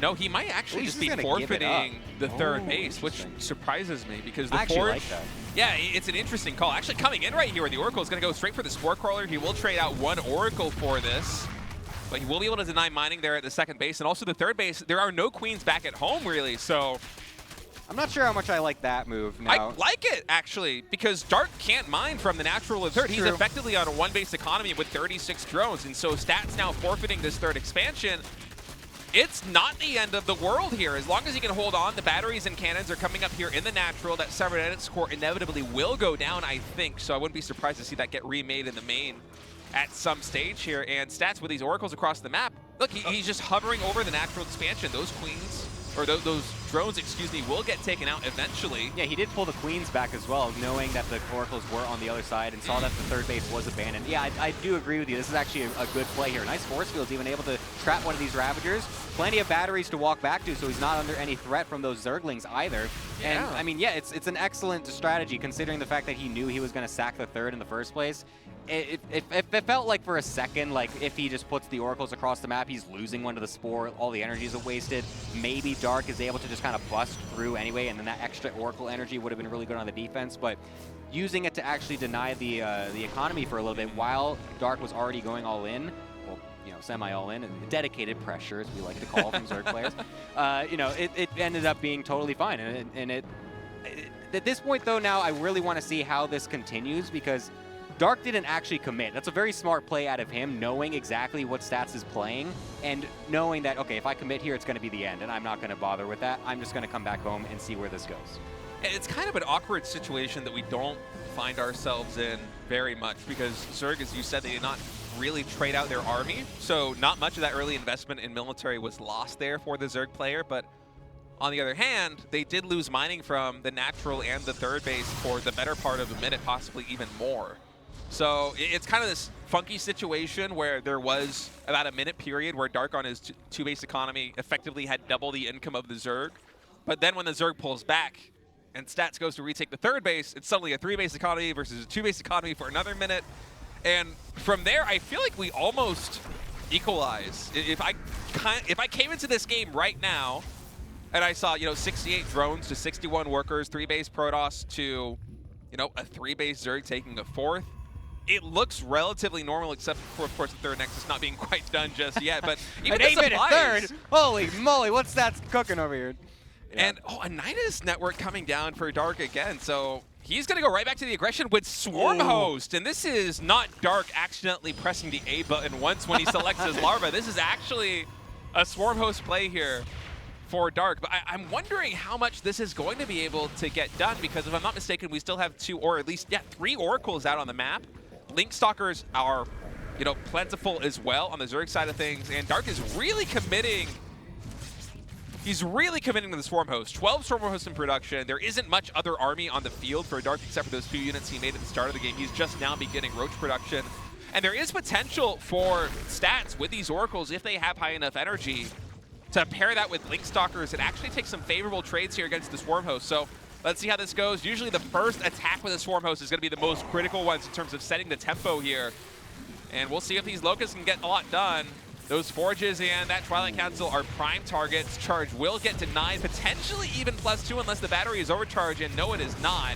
[SPEAKER 1] No, he might actually just be forfeiting the third base, which surprises me because the Forge.
[SPEAKER 2] Like that.
[SPEAKER 1] Yeah, it's an interesting call. Actually, coming in right here where the Oracle is going to go straight for the Spore Crawler. He will trade out 1 Oracle for this, but he will be able to deny mining there at the second base. And also the third base, there are no queens back at home, really, so
[SPEAKER 2] I'm not sure how much I like that move now.
[SPEAKER 1] I like it, actually, because Dark can't mine from the natural to third. He's effectively on a 1-base economy with 36 drones, and so Stats now forfeiting this third expansion. It's not the end of the world here. As long as he can hold on, the batteries and cannons are coming up here in the natural. That Cybernetics core inevitably will go down, I think, so I wouldn't be surprised to see that get remade in the main at some stage here. And Stats with these Oracles across the map, look, he's just hovering over the natural expansion. Those queens, or those drones, excuse me, will get taken out eventually.
[SPEAKER 2] Yeah, he did pull the queens back as well, knowing that the Oracles were on the other side and saw that the third base was abandoned. Yeah, I do agree with you. This is actually a good play here. Nice force field's even able to trap one of these Ravagers. Plenty of batteries to walk back to, so he's not under any threat from those Zerglings either.
[SPEAKER 1] Yeah.
[SPEAKER 2] And, I mean, yeah, it's an excellent strategy considering the fact that he knew he was going to sack the third in the first place. It felt like for a second, like if he just puts the Oracles across the map, he's losing one to the Spore, all the energies are wasted. Maybe Dark is able to just kind of bust through anyway, and then that extra Oracle energy would have been really good on the defense, but using it to actually deny the economy for a little bit while Dark was already going all in, well, you know, semi all in, dedicated pressure, as we like to call from Zerg players, you know, it ended up being totally fine. And at this point, though, now I really want to see how this continues, because Dark didn't actually commit. That's a very smart play out of him, knowing exactly what stats is playing and knowing that, okay, if I commit here, it's going to be the end, and I'm not going to bother with that. I'm just going to come back home and see where this goes.
[SPEAKER 1] It's kind of an awkward situation that we don't find ourselves in very much, because Zerg, as you said, they did not really trade out their army, so not much of that early investment in military was lost there for the Zerg player, but on the other hand, they did lose mining from the natural and the third base for the better part of a minute, possibly even more. So it's kind of this funky situation where there was about a minute period where Dark on his two-base economy effectively had double the income of the Zerg. But then when the Zerg pulls back and Stats goes to retake the third base, it's suddenly a three-base economy versus a two-base economy for another minute. And from there, I feel like we almost equalize. If I came into this game right now and I saw, you know, 68 drones to 61 workers, three-base Protoss to, you know, a three-base Zerg taking a fourth, it looks relatively normal, except for, of course, the third Nexus not being quite done just yet. But even
[SPEAKER 2] an
[SPEAKER 1] the
[SPEAKER 2] 8-minute
[SPEAKER 1] supplies,
[SPEAKER 2] third? Holy moly, what's that cooking over here? Yeah.
[SPEAKER 1] And a Nidus network coming down for Dark again. So he's going to go right back to the aggression with Swarm Host. And this is not Dark accidentally pressing the A button once when he selects his larva. This is actually a Swarm Host play here for Dark. But I'm wondering how much this is going to be able to get done, because if I'm not mistaken, we still have two, or at least, yeah, 3 Oracles out on the map. Link Stalkers are, you know, plentiful as well on the Zerg side of things, and Dark is really committing. He's really committing to the Swarm Host. 12 Swarm Hosts in production. There isn't much other army on the field for Dark except for those few units he made at the start of the game. He's just now beginning Roach production. And there is potential for Stats with these Oracles, if they have high enough energy, to pair that with Link Stalkers and actually take some favorable trades here against the Swarm Host. So let's see how this goes. Usually the first attack with a Swarm Host is going to be the most critical ones in terms of setting the tempo here. And we'll see if these Locusts can get a lot done. Those Forges and that Twilight Council are prime targets. Charge will get denied, potentially even +2 unless the battery is overcharged, and no, it is not.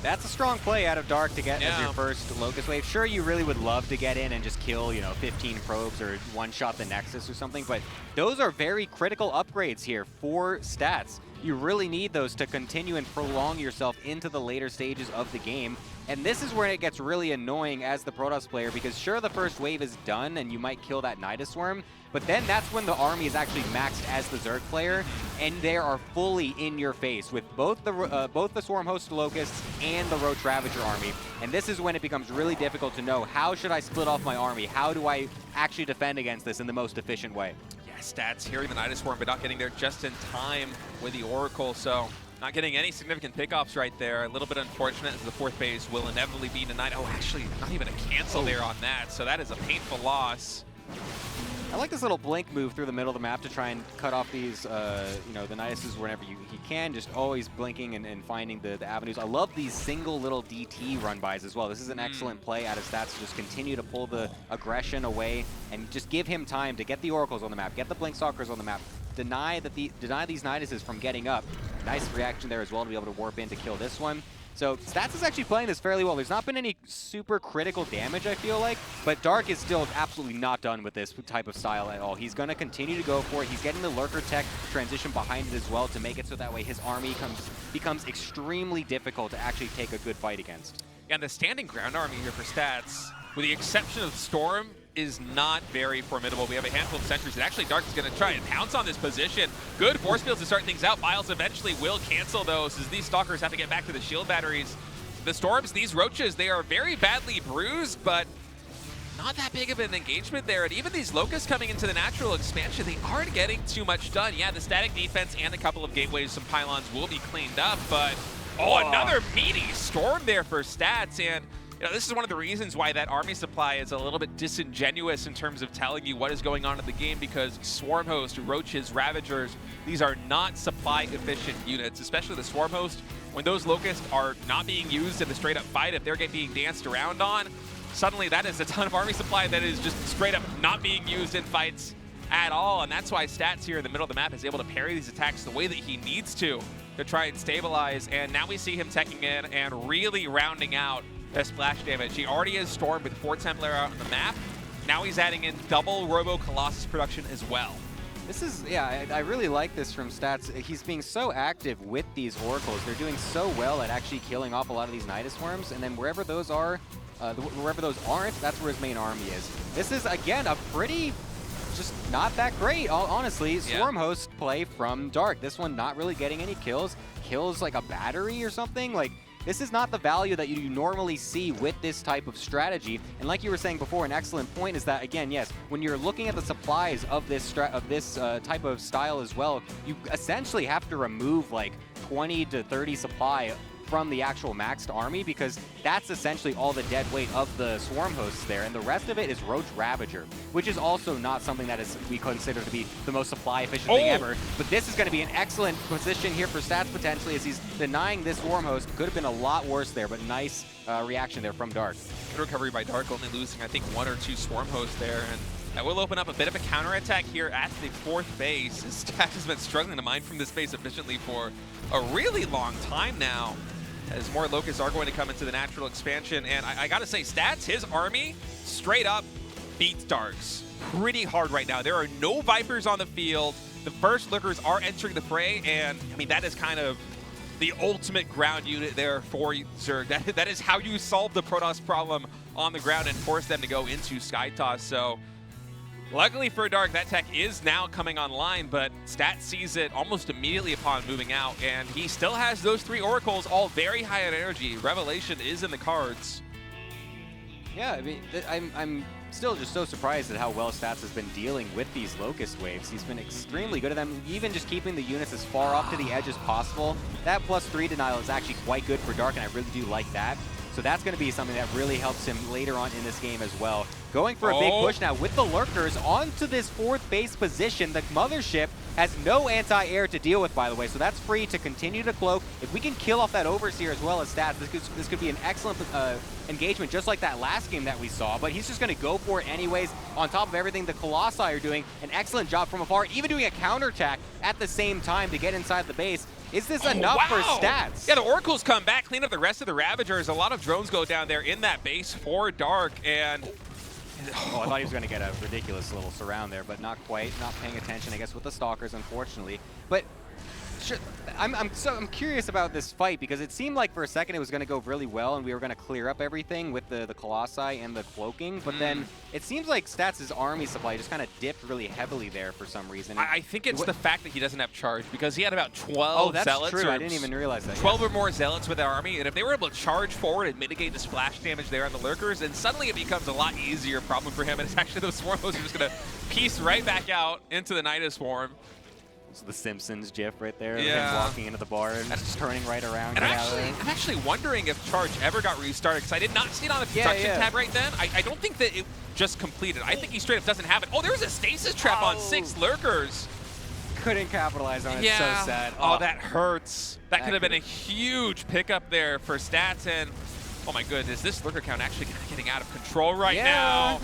[SPEAKER 2] That's a strong play out of Dark to get as your first Locust Wave. Sure, you really would love to get in and just kill, you know, 15 probes or one-shot the Nexus or something, but those are very critical upgrades here for Stats. You really need those to continue and prolong yourself into the later stages of the game. And this is where it gets really annoying as the Protoss player, because sure, the first wave is done and you might kill that Nidus Swarm, but then that's when the army is actually maxed as the Zerg player, and they are fully in your face with both the Swarm Host Locusts and the Roach Ravager army. And this is when it becomes really difficult to know, how should I split off my army? How do I actually defend against this in the most efficient way?
[SPEAKER 1] Yeah, Stats hearing the Nidus Swarm, but not getting there just in time with the Oracle, so not getting any significant pickoffs right there. A little bit unfortunate, as the fourth base will inevitably be denied. Oh, actually, not even a cancel there on that, so that is a painful loss.
[SPEAKER 2] I like this little blink move through the middle of the map to try and cut off these, you know, the Niduses whenever he can, just always blinking and finding the avenues. I love these single little DT run-bys as well. This is an excellent play out of Stats to just continue to pull the aggression away and just give him time to get the Oracles on the map, get the Blink Stalkers on the map, deny these Niduses from getting up. Nice reaction there as well to be able to warp in to kill this one. So Stats is actually playing this fairly well. There's not been any super critical damage, I feel like, but Dark is still absolutely not done with this type of style at all. He's going to continue to go for it. He's getting the Lurker Tech transition behind it as well to make it so that way his army becomes extremely difficult to actually take a good fight against.
[SPEAKER 1] Yeah, and the standing ground army here for Stats, with the exception of Storm, is not very formidable. We have a handful of sentries, and actually Dark is going to try and pounce on this position. Good force fields to start things out. Biles eventually will cancel those, as these Stalkers have to get back to the shield batteries. The Storms, these Roaches, they are very badly bruised, but not that big of an engagement there. And even these Locusts coming into the natural expansion, they aren't getting too much done. Yeah, the static defense and a couple of gateways, some pylons will be cleaned up, but another meaty Storm there for Stats. And you know, this is one of the reasons why that army supply is a little bit disingenuous in terms of telling you what is going on in the game, because Swarm Host, Roaches, Ravagers, these are not supply efficient units, especially the Swarm Host. When those Locusts are not being used in the straight up fight, if they're being danced around on, suddenly that is a ton of army supply that is just straight up not being used in fights at all, and that's why Stats here in the middle of the map is able to parry these attacks the way that he needs to try and stabilize. And now we see him teching in and really rounding out the splash damage. He already has Storm with 4 Templar out on the map. Now he's adding in double Robo Colossus production as well.
[SPEAKER 2] This is, yeah, I really like this from Stats. He's being so active with these Oracles. They're doing so well at actually killing off a lot of these Nidus Worms, and then wherever those are, wherever those aren't, that's where his main army is. This is, again, a pretty, just not that great, honestly, Swarm Host play from Dark. This one not really getting any kills. Kills like a battery or something. Like, this is not the value that you normally see with this type of strategy. And like you were saying before, an excellent point is that, again, yes, when you're looking at the supplies of this type of style as well, you essentially have to remove like 20 to 30 supply from the actual maxed army, because that's essentially all the dead weight of the Swarm Hosts there, and the rest of it is Roach Ravager, which is also not something that we consider to be the most supply efficient thing ever. But this is going to be an excellent position here for Stats potentially, as he's denying this Swarm Host. Could have been a lot worse there, but nice reaction there from Dark.
[SPEAKER 1] Good recovery by Dark, only losing I think 1 or 2 Swarm Hosts there, and that will open up a bit of a counterattack here at the 4th base. Stats has been struggling to mine from this base efficiently for a really long time now, as more Locusts are going to come into the natural expansion. And I gotta say, Stats, his army, straight up beats Dark's pretty hard right now. There are no Vipers on the field. The first Lurkers are entering the fray, and I mean, that is kind of the ultimate ground unit there for Zerg. That is how you solve the Protoss problem on the ground and force them to go into Sky Toss. So luckily for Dark, that tech is now coming online, but Stat sees it almost immediately upon moving out, and he still has those 3 Oracles, all very high in energy. Revelation is in the cards.
[SPEAKER 2] Yeah, I mean, I'm still just so surprised at how well Stats has been dealing with these Locust waves. He's been extremely good at them, even just keeping the units as far off to the edge as possible. That +3 denial is actually quite good for Dark, and I really do like that. So that's going to be something that really helps him later on in this game as well. Going for a big push now with the Lurkers onto this 4th base position. The Mothership has no anti-air to deal with, by the way, so that's free to continue to cloak. If we can kill off that Overseer as well as Stats, this could be an excellent engagement, just like that last game that we saw. But he's just going to go for it anyways. On top of everything, the Colossi are doing an excellent job from afar, even doing a counterattack at the same time to get inside the base. Is this enough for Stats?
[SPEAKER 1] Yeah, the Oracles come back, clean up the rest of the Ravagers. A lot of drones go down there in that base for Dark, and
[SPEAKER 2] oh, I thought he was going to get a ridiculous little surround there, but not quite. Not paying attention, I guess, with the Stalkers, unfortunately. But sure, I'm curious about this fight, because it seemed like for a second it was going to go really well and we were going to clear up everything with the Colossi and the cloaking, but then it seems like Stats' army supply just kind of dipped really heavily there for some reason.
[SPEAKER 1] I think it's the fact that he doesn't have charge, because he had about 12
[SPEAKER 2] that's
[SPEAKER 1] zealots.
[SPEAKER 2] True. I didn't even realize that.
[SPEAKER 1] 12 or more zealots with their army, and if they were able to charge forward and mitigate the splash damage there on the Lurkers, then suddenly it becomes a lot easier problem for him, and it's actually those Swarm Hosts are just going to piece right back out into the Nidus Swarm.
[SPEAKER 2] So the Simpsons gif right there,
[SPEAKER 1] yeah.
[SPEAKER 2] Him walking into the bar and just turning right around.
[SPEAKER 1] And I'm actually wondering if charge ever got restarted, because I did not see it on the construction tab right then. I don't think that it just completed. I think he straight up doesn't have it. Oh, there's a stasis trap on 6 Lurkers.
[SPEAKER 2] Couldn't capitalize on it. So sad.
[SPEAKER 1] Oh, that hurts. That could have been a huge pickup there for Stats, and oh my goodness, this Lurker count actually getting out of control right now.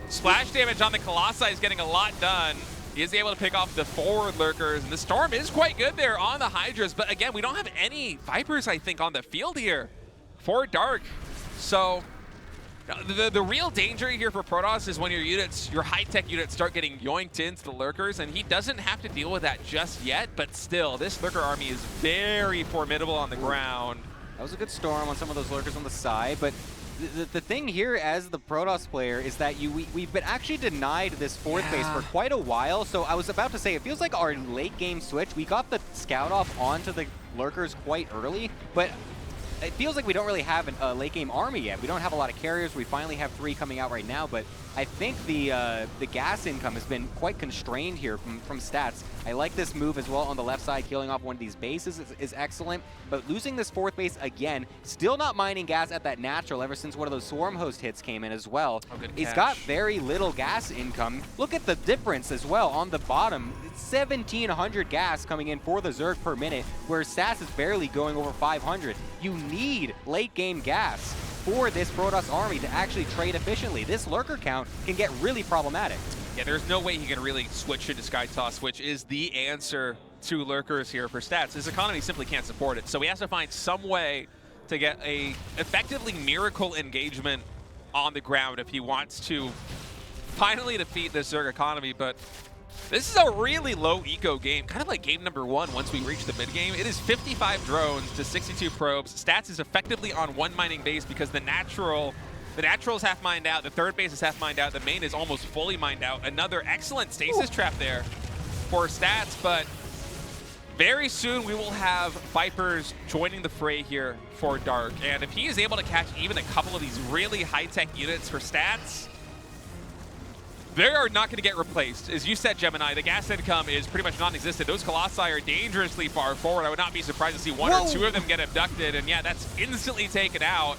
[SPEAKER 1] Splash damage on the Colossi is getting a lot done. He is able to pick off the forward Lurkers, and the Storm is quite good there on the Hydras, but again, we don't have any Vipers, I think, on the field here for Dark. So the real danger here for Protoss is when your units, your high-tech units, start getting yoinked into the Lurkers, and he doesn't have to deal with that just yet, but still, this Lurker army is very formidable on the ground.
[SPEAKER 2] That was a good Storm on some of those Lurkers on the side, but the thing here as the Protoss player is that we've been actually denied this 4th base for quite a while. So I was about to say, it feels like our late game switch, we got the scout off onto the Lurkers quite early, but it feels like we don't really have a late game army yet. We don't have a lot of carriers. We finally have 3 coming out right now, but I think the gas income has been quite constrained here from Stats. I like this move as well on the left side. Killing off one of these bases is excellent, but losing this 4th base again, still not mining gas at that natural ever since one of those Swarm Host hits came in as well. He's got very little gas income. Look at the difference as well on the bottom. It's 1,700 gas coming in for the Zerg per minute, where Stats is barely going over 500. You need late game gas for this Protoss army to actually trade efficiently. This Lurker count can get really problematic.
[SPEAKER 1] Yeah, there's no way he can really switch into Sky Toss, which is the answer to lurkers here for stats. His economy simply can't support it. So he has to find some way to get a effectively miracle engagement on the ground if he wants to finally defeat this Zerg economy. But this is a really low eco game, kind of like game number 1 once we reach the mid game. It is 55 drones to 62 probes. Stats is effectively on one mining base because the natural is half mined out, the third base is half mined out, the main is almost fully mined out. Another excellent stasis trap there for Stats, but very soon we will have Vipers joining the fray here for Dark. And if he is able to catch even a couple of these really high-tech units for Stats, they are not going to get replaced. As you said, Gemini, the gas income is pretty much non-existent. Those Colossi are dangerously far forward. I would not be surprised to see one or two of them get abducted. And yeah, that's instantly taken out.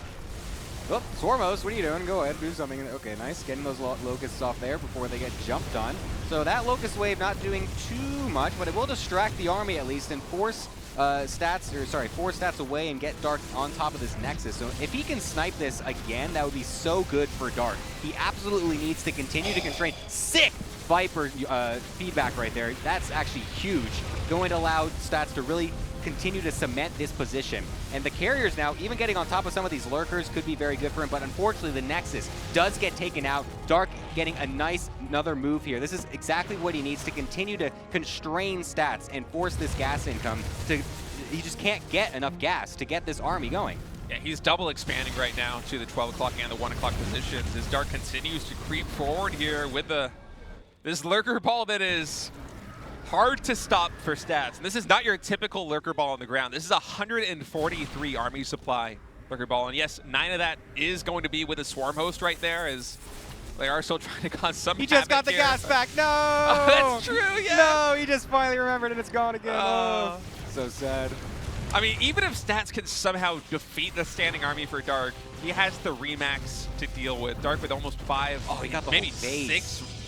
[SPEAKER 2] Oh, Swarmos, what are you doing? Go ahead, do something. Okay, nice. Getting those locusts off there before they get jumped on. So that locust wave not doing too much, but it will distract the army at least and force force stats away and get Dark on top of this Nexus. So if he can snipe this again, that would be so good for Dark. He absolutely needs to continue to constrain. Sick Viper feedback right there. That's actually huge. Going to allow Stats to really continue to cement this position. And the carriers now, even getting on top of some of these lurkers could be very good for him, but unfortunately the Nexus does get taken out. Dark getting a nice another move here. This is exactly what he needs to continue to constrain Stats and force this gas income to, he just can't get enough gas to get this army going.
[SPEAKER 1] Yeah, he's double expanding right now to the 12 o'clock and the 1 o'clock positions as Dark continues to creep forward here with this lurker ball that is hard to stop for Stats. And this is not your typical lurker ball on the ground. This is 143 army supply lurker ball. And yes, 9 of that is going to be with a swarm host right there, as they are still trying to cause some
[SPEAKER 2] He just got the
[SPEAKER 1] here.
[SPEAKER 2] gas back. No!
[SPEAKER 1] Oh, that's true, yeah.
[SPEAKER 2] No, he just finally remembered and it's gone again. Oh, so sad.
[SPEAKER 1] I mean, even if Stats can somehow defeat the standing army for Dark, he has the Remax to deal with. Dark with almost 5,
[SPEAKER 2] he got the
[SPEAKER 1] maybe
[SPEAKER 2] whole base.
[SPEAKER 1] 6.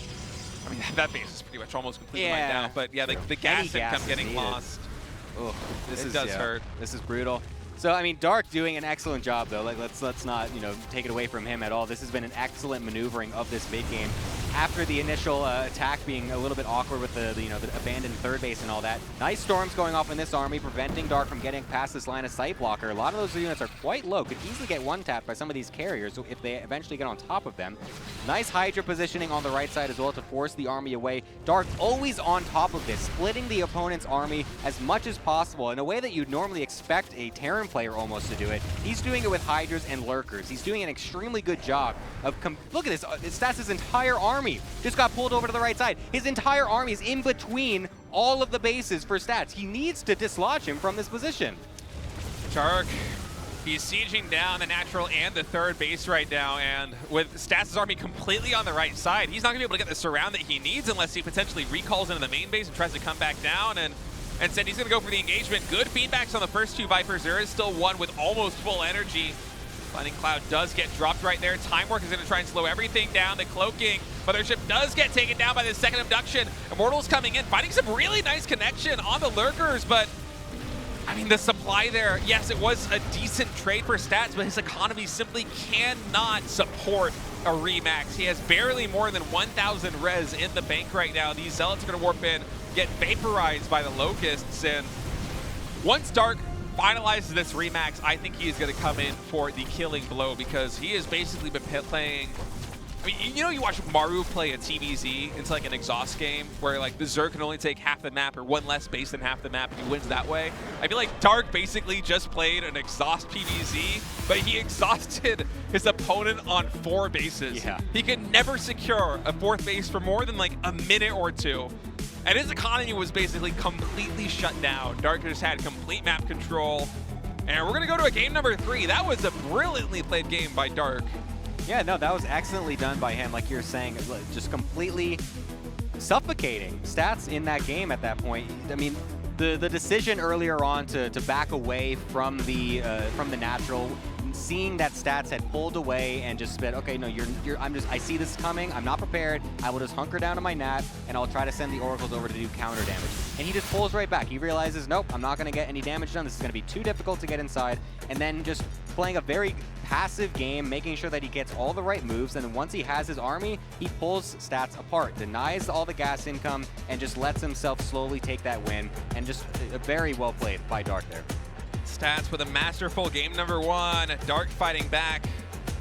[SPEAKER 1] I mean, that base is pretty much almost completely
[SPEAKER 2] Yeah.
[SPEAKER 1] mined out. But yeah, the gas income getting
[SPEAKER 2] needed.
[SPEAKER 1] lost.
[SPEAKER 2] Oh, this
[SPEAKER 1] does hurt.
[SPEAKER 2] This is brutal. So I mean, Dark doing an excellent job though. Like let's not take it away from him at all. This has been an excellent maneuvering of this mid game. After the initial attack being a little bit awkward with the abandoned third base and all that, nice storms going off in this army, preventing Dark from getting past this line of sight blocker. A lot of those units are quite low, could easily get one-tapped by some of these carriers so if they eventually get on top of them. Nice Hydra positioning on the right side as well to force the army away. Dark always on top of this, splitting the opponent's army as much as possible in a way that you'd normally expect a Terran player almost to do it. He's doing it with Hydras and Lurkers. He's doing an extremely good job of, look at this, Stats' his entire army just got pulled over to the right side. His entire army is in between all of the bases for Stats. He needs to dislodge him from this position.
[SPEAKER 1] Dark, he's sieging down the natural and the third base right now, and with Stats' army completely on the right side, he's not going to be able to get the surround that he needs unless he potentially recalls into the main base and tries to come back down, and instead he's going to go for the engagement. Good feedbacks on the first 2 Vipers. There is still one with almost full energy. Lightning Cloud does get dropped right there. Time Work is going to try and slow everything down. The cloaking Mothership does get taken down by the second abduction. Immortal's coming in, finding some really nice connection on the lurkers, but I mean, the supply there, yes, it was a decent trade for Stats, but his economy simply cannot support a Remax. He has barely more than 1,000 res in the bank right now. These Zealots are going to warp in, get vaporized by the Locusts, and once Dark finalizes this Remax, I think he is going to come in for the killing blow because he has basically been playing. I mean, you watch Maru play a TVZ into like an exhaust game where like the Zerg can only take half the map or one less base than half the map and he wins that way. I feel like Dark basically just played an exhaust PVZ, but he exhausted his opponent on 4 bases.
[SPEAKER 2] Yeah.
[SPEAKER 1] He could never secure a 4th base for more than like a minute or 2. And his economy was basically completely shut down. Dark just had complete map control. And we're going to go to a game number 3. That was a brilliantly played game by Dark.
[SPEAKER 2] Yeah, no, that was excellently done by him, like you're saying, just completely suffocating Stats in that game at that point. I mean, the decision earlier on to back away from the natural, seeing that Stats had pulled away and just said, okay, no, I see this coming, I'm not prepared, I will just hunker down to my nat and I'll try to send the oracles over to do counter damage. And he just pulls right back. He realizes, nope, I'm not going to get any damage done. This is going to be too difficult to get inside. And then just playing a very passive game, making sure that he gets all the right moves, and then once he has his army, he pulls Stats apart, denies all the gas income, and just lets himself slowly take that win, and just very well played by Dark there.
[SPEAKER 1] Stats with a masterful game number 1. Dark fighting back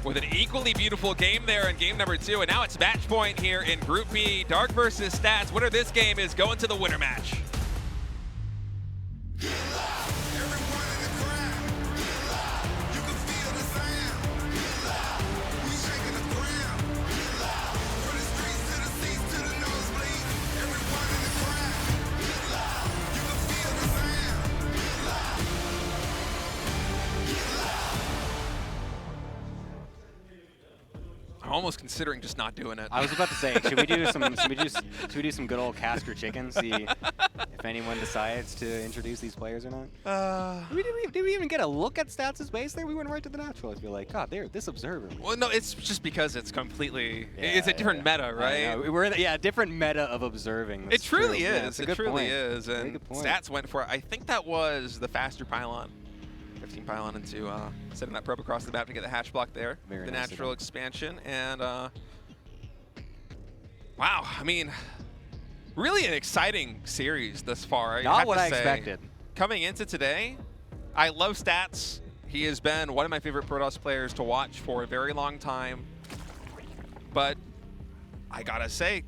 [SPEAKER 1] with an equally beautiful game there in game number 2. And now it's match point here in Group B. Dark versus Stats. Winner of this game is going to the winner match. I'm almost considering just not doing it.
[SPEAKER 2] I was about to say, should we do some good old Casker chicken? See if anyone decides to introduce these players or not. Did we even get a look at Stats' base there? We went right to the natural. I feel like, God, there, this observer.
[SPEAKER 1] Well, no, it's just because it's completely. It's a different meta, right?
[SPEAKER 2] We're in a different meta of observing.
[SPEAKER 1] It truly
[SPEAKER 2] true.
[SPEAKER 1] is.
[SPEAKER 2] Yeah,
[SPEAKER 1] It truly
[SPEAKER 2] point.
[SPEAKER 1] is. And Stats went for it. I think that was the faster pylon. 15 pylon into setting that probe across the map to get the hatch block there.
[SPEAKER 2] Very
[SPEAKER 1] the
[SPEAKER 2] nice
[SPEAKER 1] natural expansion. And wow, I mean, really an exciting series thus far.
[SPEAKER 2] Not what I expected.
[SPEAKER 1] Coming into today, I love Stats. He has been one of my favorite Protoss players to watch for a very long time. But I gotta say,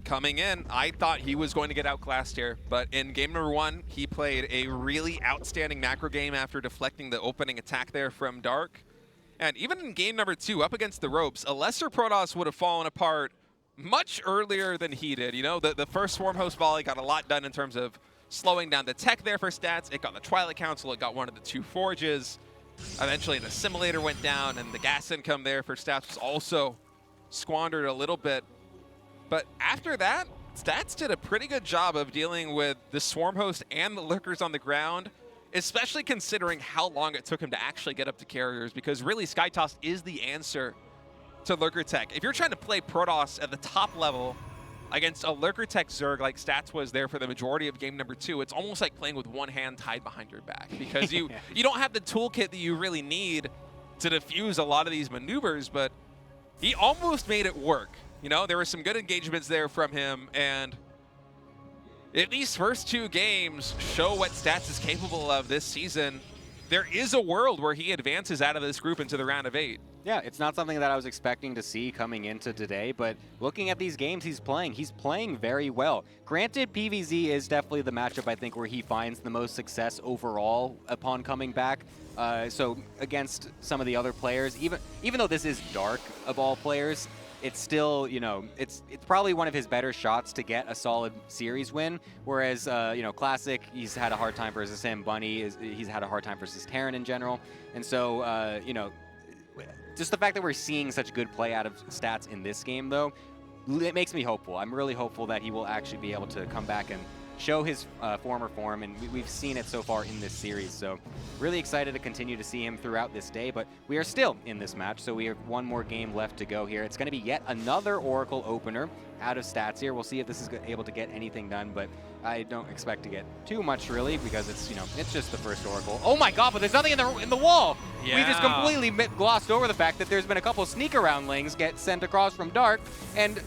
[SPEAKER 1] coming in, I thought he was going to get outclassed here, but in game number 1, he played a really outstanding macro game after deflecting the opening attack there from Dark. And even in game number 2, up against the ropes, a lesser Protoss would have fallen apart much earlier than he did. You know, the first Swarm Host volley got a lot done in terms of slowing down the tech there for Stats. It got the Twilight Council, it got one of the 2 forges. Eventually an assimilator went down, and the gas income there for Stats was also squandered a little bit. But after that, Stats did a pretty good job of dealing with the Swarm Host and the Lurkers on the ground, especially considering how long it took him to actually get up to carriers, because really Skytoss is the answer to Lurker Tech. If you're trying to play Protoss at the top level against a Lurker Tech Zerg like Stats was there for the majority of game number 2, it's almost like playing with one hand tied behind your back, because you don't have the toolkit that you really need to defuse a lot of these maneuvers, but he almost made it work. You know, there were some good engagements there from him, and if these first 2 games show what Stats is capable of this season, there is a world where he advances out of this group into the round of 8.
[SPEAKER 2] Yeah, it's not something that I was expecting to see coming into today, but looking at these games he's playing very well. Granted, PvZ is definitely the matchup, I think, where he finds the most success overall upon coming back. So against some of the other players, even though this is Dark of all players, it's still, you know, it's probably one of his better shots to get a solid series win. Whereas, you know, Classic, he's had a hard time versus him. Bunny, he's had a hard time versus Terran in general. And so, you know, just the fact that we're seeing such good play out of Stats in this game, though, it makes me hopeful. I'm really hopeful that he will actually be able to come back and show his former form, and we've seen it so far in this series. So really excited to continue to see him throughout this day, but we are still in this match, so we have one more game left to go here. It's going to be yet another Oracle opener out of Stats here. We'll see if this is able to get anything done, but I don't expect to get too much really, because it's, you know, it's just the first Oracle. Oh my God, but there's nothing in the wall. Yeah. We just completely glossed over the fact that there's been a couple sneak around lings get sent across from Dark, and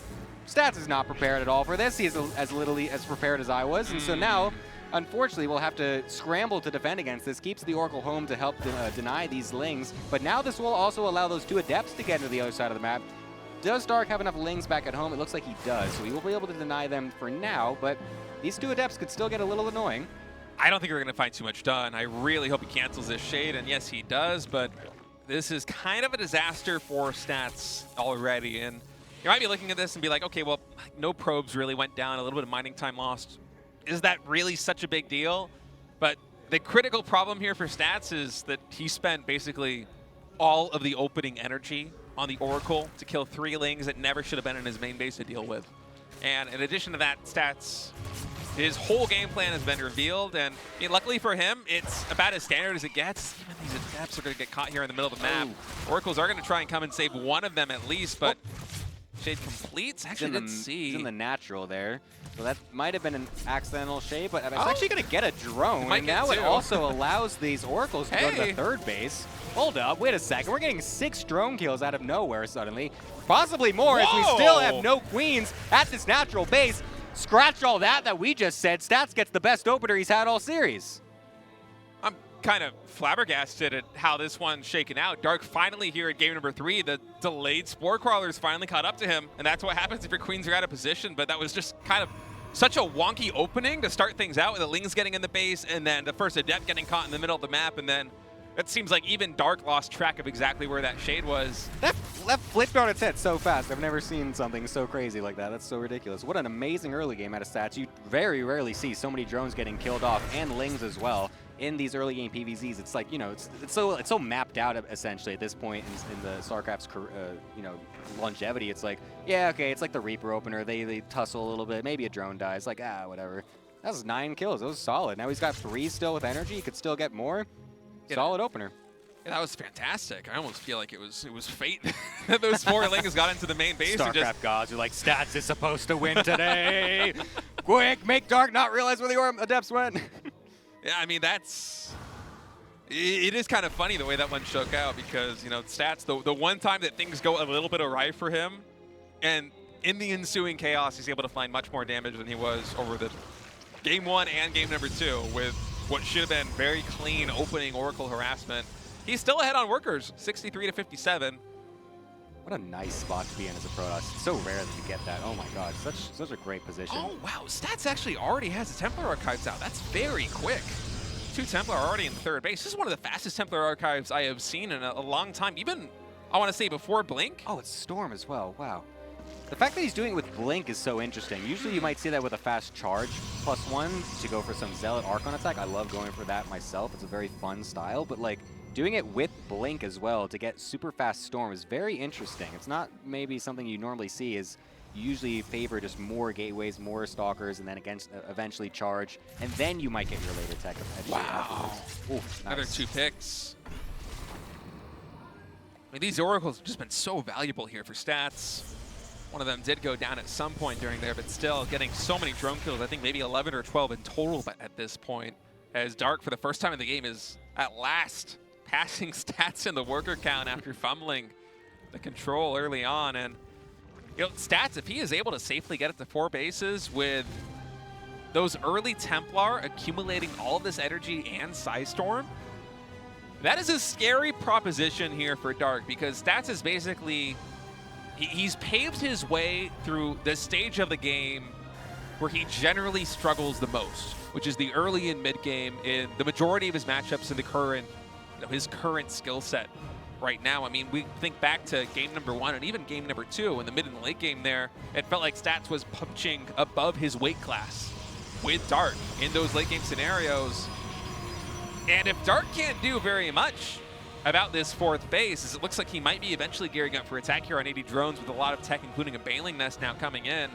[SPEAKER 2] Stats is not prepared at all for this. He is as literally as prepared as I was, and so now, unfortunately, we'll have to scramble to defend against this. Keeps the Oracle home to help deny these lings, but now this will also allow those 2 Adepts to get into the other side of the map. Does Dark have enough lings back at home? It looks like he does, so he will be able to deny them for now, but these 2 Adepts could still get a little annoying.
[SPEAKER 1] I don't think we're going to find too much done. I really hope he cancels this Shade, and yes, he does, but this is kind of a disaster for Stats already, and you might be looking at this and be like, okay, well, no probes really went down, a little bit of mining time lost. Is that really such a big deal? But the critical problem here for Stats is that he spent basically all of the opening energy on the Oracle to kill 3 lings that never should have been in his main base to deal with. And in addition to that, Stats, his whole game plan has been revealed, and luckily for him, it's about as standard as it gets. Even these Adepts are going to get caught here in the middle of the map. Oracles are going to try and come and save one of them at least, but Shade completes. Actually, let's see.
[SPEAKER 2] He's in the natural there. So that might have been an accidental shade, but it's actually going to get a drone.
[SPEAKER 1] Might
[SPEAKER 2] And
[SPEAKER 1] get
[SPEAKER 2] now it
[SPEAKER 1] two.
[SPEAKER 2] also allows these Oracles to go to the
[SPEAKER 1] Hey.
[SPEAKER 2] third base. Hold up, wait a second. We're getting 6 drone kills out of nowhere suddenly. Possibly more as we still have no queens at this natural base. Scratch all that we just said. Stats gets the best opener he's had all series.
[SPEAKER 1] I'm kind of flabbergasted at how this one's shaken out. Dark finally here at game number 3. The delayed Spore Crawlers finally caught up to him, and that's what happens if your queens are out of position. But that was just kind of such a wonky opening to start things out with the Lings getting in the base, and then the first Adept getting caught in the middle of the map, and then it seems like even Dark lost track of exactly where that shade was.
[SPEAKER 2] That flipped on its head so fast. I've never seen something so crazy like that. That's so ridiculous. What an amazing early game out of Stats. You very rarely see so many drones getting killed off, and Lings as well, in these early game PvZs. It's like, you know, it's so mapped out essentially at this point in the StarCraft's you know, longevity. It's like, yeah, okay, it's like the Reaper opener. They tussle a little bit. Maybe a drone dies. Like, whatever. That was 9 kills. That was solid. Now he's got 3 still with energy. He could still get more. Solid opener.
[SPEAKER 1] Yeah, that was fantastic. I almost feel like it was fate that those 4 Lings got into the main base.
[SPEAKER 2] StarCraft gods are like, Stats is supposed to win today. Quick, make Dark not realize where the Adepts went.
[SPEAKER 1] Yeah, I mean, it is kind of funny the way that one shook out because, you know, Stats, the one time that things go a little bit awry for him, and in the ensuing chaos, he's able to find much more damage than he was over the game 1 and game number 2 with what should have been very clean opening Oracle harassment. He's still ahead on workers, 63 to 57.
[SPEAKER 2] What a nice spot to be in as a Protoss. It's so rare that you get that. Oh my god, such a great position.
[SPEAKER 1] Oh wow, Stats actually already has the Templar Archives out. That's very quick. 2 Templar are already in third base. This is one of the fastest Templar Archives I have seen in a long time. Even, I want to say, before Blink.
[SPEAKER 2] Oh, it's Storm as well. Wow. The fact that he's doing it with Blink is so interesting. Usually you might see that with a fast charge +1 to go for some Zealot Archon attack. I love going for that myself. It's a very fun style, but like doing it with Blink as well to get super fast Storm is very interesting. It's not maybe something you normally see. Is you usually favor just more gateways, more stalkers, and then eventually charge, and then you might get your later tech afterwards. Oof,
[SPEAKER 1] Another
[SPEAKER 2] nice.
[SPEAKER 1] 2 picks. I mean, these Oracles have just been so valuable here for Stats. One of them did go down at some point during there, but still getting so many drone kills. I think maybe 11 or 12 in total at this point. As Dark, for the first time in the game, is at last passing Stats in the worker count after fumbling the control early on. And you know, Stats, if he is able to safely get it to 4 bases with those early Templar accumulating all of this energy and Psystorm, that is a scary proposition here for Dark, because Stats is basically, he's paved his way through the stage of the game where he generally struggles the most, which is the early and mid game in the majority of his matchups in the current, his current skill set right now. I mean, we think back to game number 1 and even game number 2 in the mid and late game there, it felt like Stats was punching above his weight class with Dark in those late game scenarios. And if Dark can't do very much about this 4th base, as it looks like he might be eventually gearing up for attack here on 80 drones with a lot of tech, including a Baneling Nest now coming in.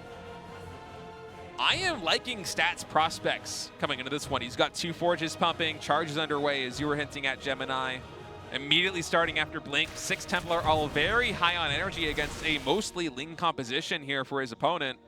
[SPEAKER 1] I am liking Stats' prospects coming into this one. He's got 2 Forges pumping, charges underway, as you were hinting at, Gemini. Immediately starting after Blink, 6 Templar, all very high on energy against a mostly Ling composition here for his opponent.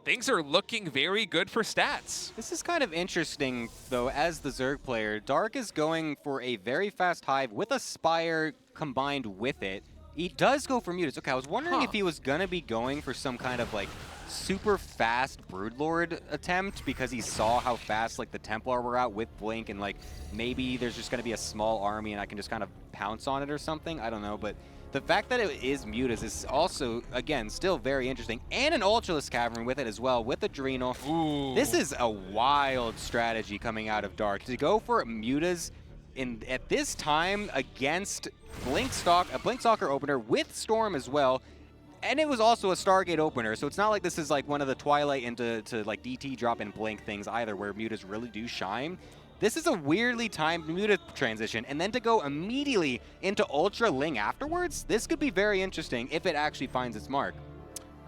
[SPEAKER 1] Things are looking very good for Stats.
[SPEAKER 2] This is kind of interesting, though, as the Zerg player. Dark is going for a very fast Hive with a Spire combined with it. He does go for Mutas. Okay, I was wondering if he was going to be going for some kind of, like, super fast Broodlord attempt because he saw how fast, like, the Templar were out with Blink, and, like, maybe there's just going to be a small army and I can just kind of pounce on it or something. I don't know, but the fact that it is Mutas is also, again, still very interesting. And an Ultralisk Cavern with it as well, with Adrenal.
[SPEAKER 1] Ooh.
[SPEAKER 2] This is a wild strategy coming out of Dark. To go for Mutas at this time against a Blinkstalker opener with Storm as well. And it was also a Stargate opener, so it's not like this is like one of the Twilight into like DT drop and Blink things either, where Mutas really do shine. This is a weirdly timed Muta transition, and then to go immediately into Ultra Ling afterwards, this could be very interesting if it actually finds its mark.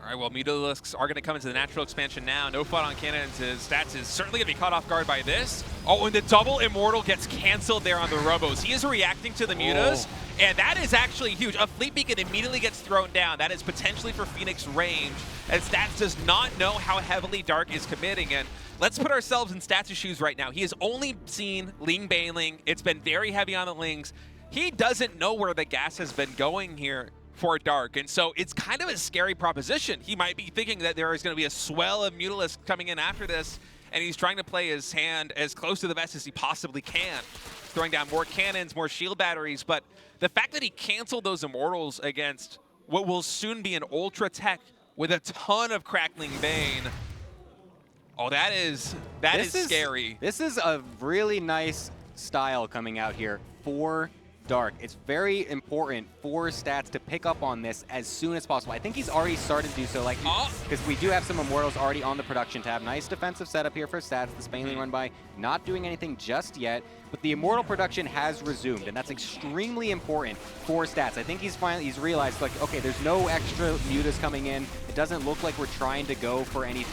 [SPEAKER 1] All right, well, Mutalisks are going to come into the natural expansion now. No fun on cannons. His Stats is certainly going to be caught off guard by this. Oh, and the double Immortal gets canceled there on the Robos. He is reacting to the Mutas, And that is actually huge. A Fleet Beacon immediately gets thrown down. That is potentially for Phoenix range, as Stats does not know how heavily Dark is committing. And let's put ourselves in Stats' shoes right now. He has only seen Ling Bailing. It's been very heavy on the Lings. He doesn't know where the gas has been going here for Dark, and so it's kind of a scary proposition. He might be thinking that there is going to be a swell of Mutalisks coming in after this, and he's trying to play his hand as close to the vest as he possibly can, throwing down more cannons, more shield batteries. But the fact that he canceled those Immortals against what will soon be an Ultra Tech with a ton of Crackling Bane, oh, that is scary.
[SPEAKER 2] This is a really nice style coming out here for Dark. It's very important for Stats to pick up on this as soon as possible. I think he's already started to do so, like, because we do have some Immortals already on the production tab. Nice defensive setup here for Stats. The Spainling run by, not doing anything just yet, but the Immortal production has resumed, and that's extremely important for Stats. I think he's realized, like, okay, there's no extra mutas coming in. It doesn't look like we're trying to go for any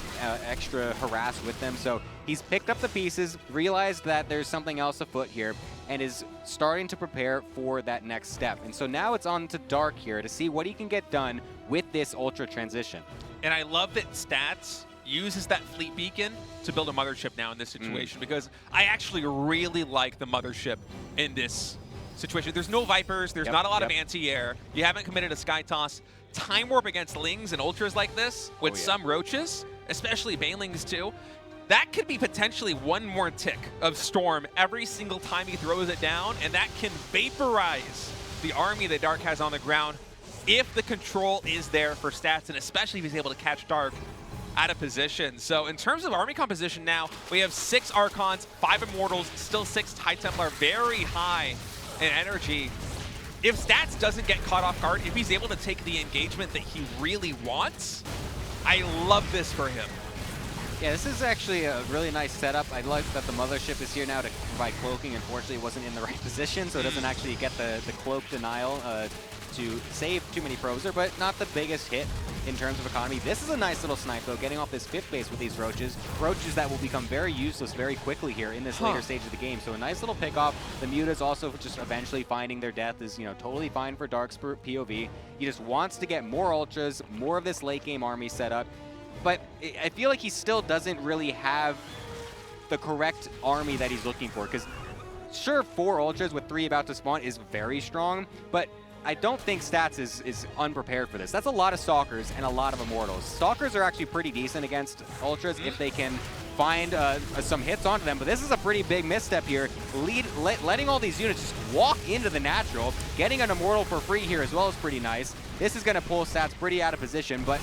[SPEAKER 2] extra harass with them, so he's picked up the pieces, realized that there's something else afoot here, and is starting to prepare for that next step. And so now it's on to Dark here to see what he can get done with this Ultra transition.
[SPEAKER 1] And I love that Stats uses that Fleet Beacon to build a Mothership now in this situation, because I actually really like the Mothership in this situation. There's no Vipers, there's not a lot of anti-air, you haven't committed a Sky Toss. Time Warp against Lings and Ultras like this, with some Roaches, especially Banelings too, that could be potentially one more tick of Storm every single time he throws it down, and that can vaporize the army that Dark has on the ground if the control is there for Stats, and especially if he's able to catch Dark out of position. So in terms of army composition now, we have 6 Archons, 5 Immortals, still 6 High Templar, very high in energy. If Stats doesn't get caught off guard, if he's able to take the engagement that he really wants, I love this for him.
[SPEAKER 2] Yeah, this is actually a really nice setup. I like that the Mothership is here now to provide cloaking. Unfortunately, it wasn't in the right position, so it doesn't actually get the cloak denial to save too many Prozer, but not the biggest hit in terms of economy. This is a nice little snipe, though, getting off this 5th base with these Roaches. Roaches that will become very useless very quickly here in this later stage of the game. So a nice little pick off. The Mutas also just eventually finding their death is, you know, totally fine for Dark's POV. He just wants to get more Ultras, more of this late game army set up. But I feel like he still doesn't really have the correct army that he's looking for. Because sure, 4 Ultras with 3 about to spawn is very strong, but I don't think Stats is unprepared for this. That's a lot of Stalkers and a lot of Immortals. Stalkers are actually pretty decent against Ultras if they can find some hits onto them, but this is a pretty big misstep here. Letting all these units just walk into the natural, getting an Immortal for free here as well is pretty nice. This is going to pull Stats pretty out of position, but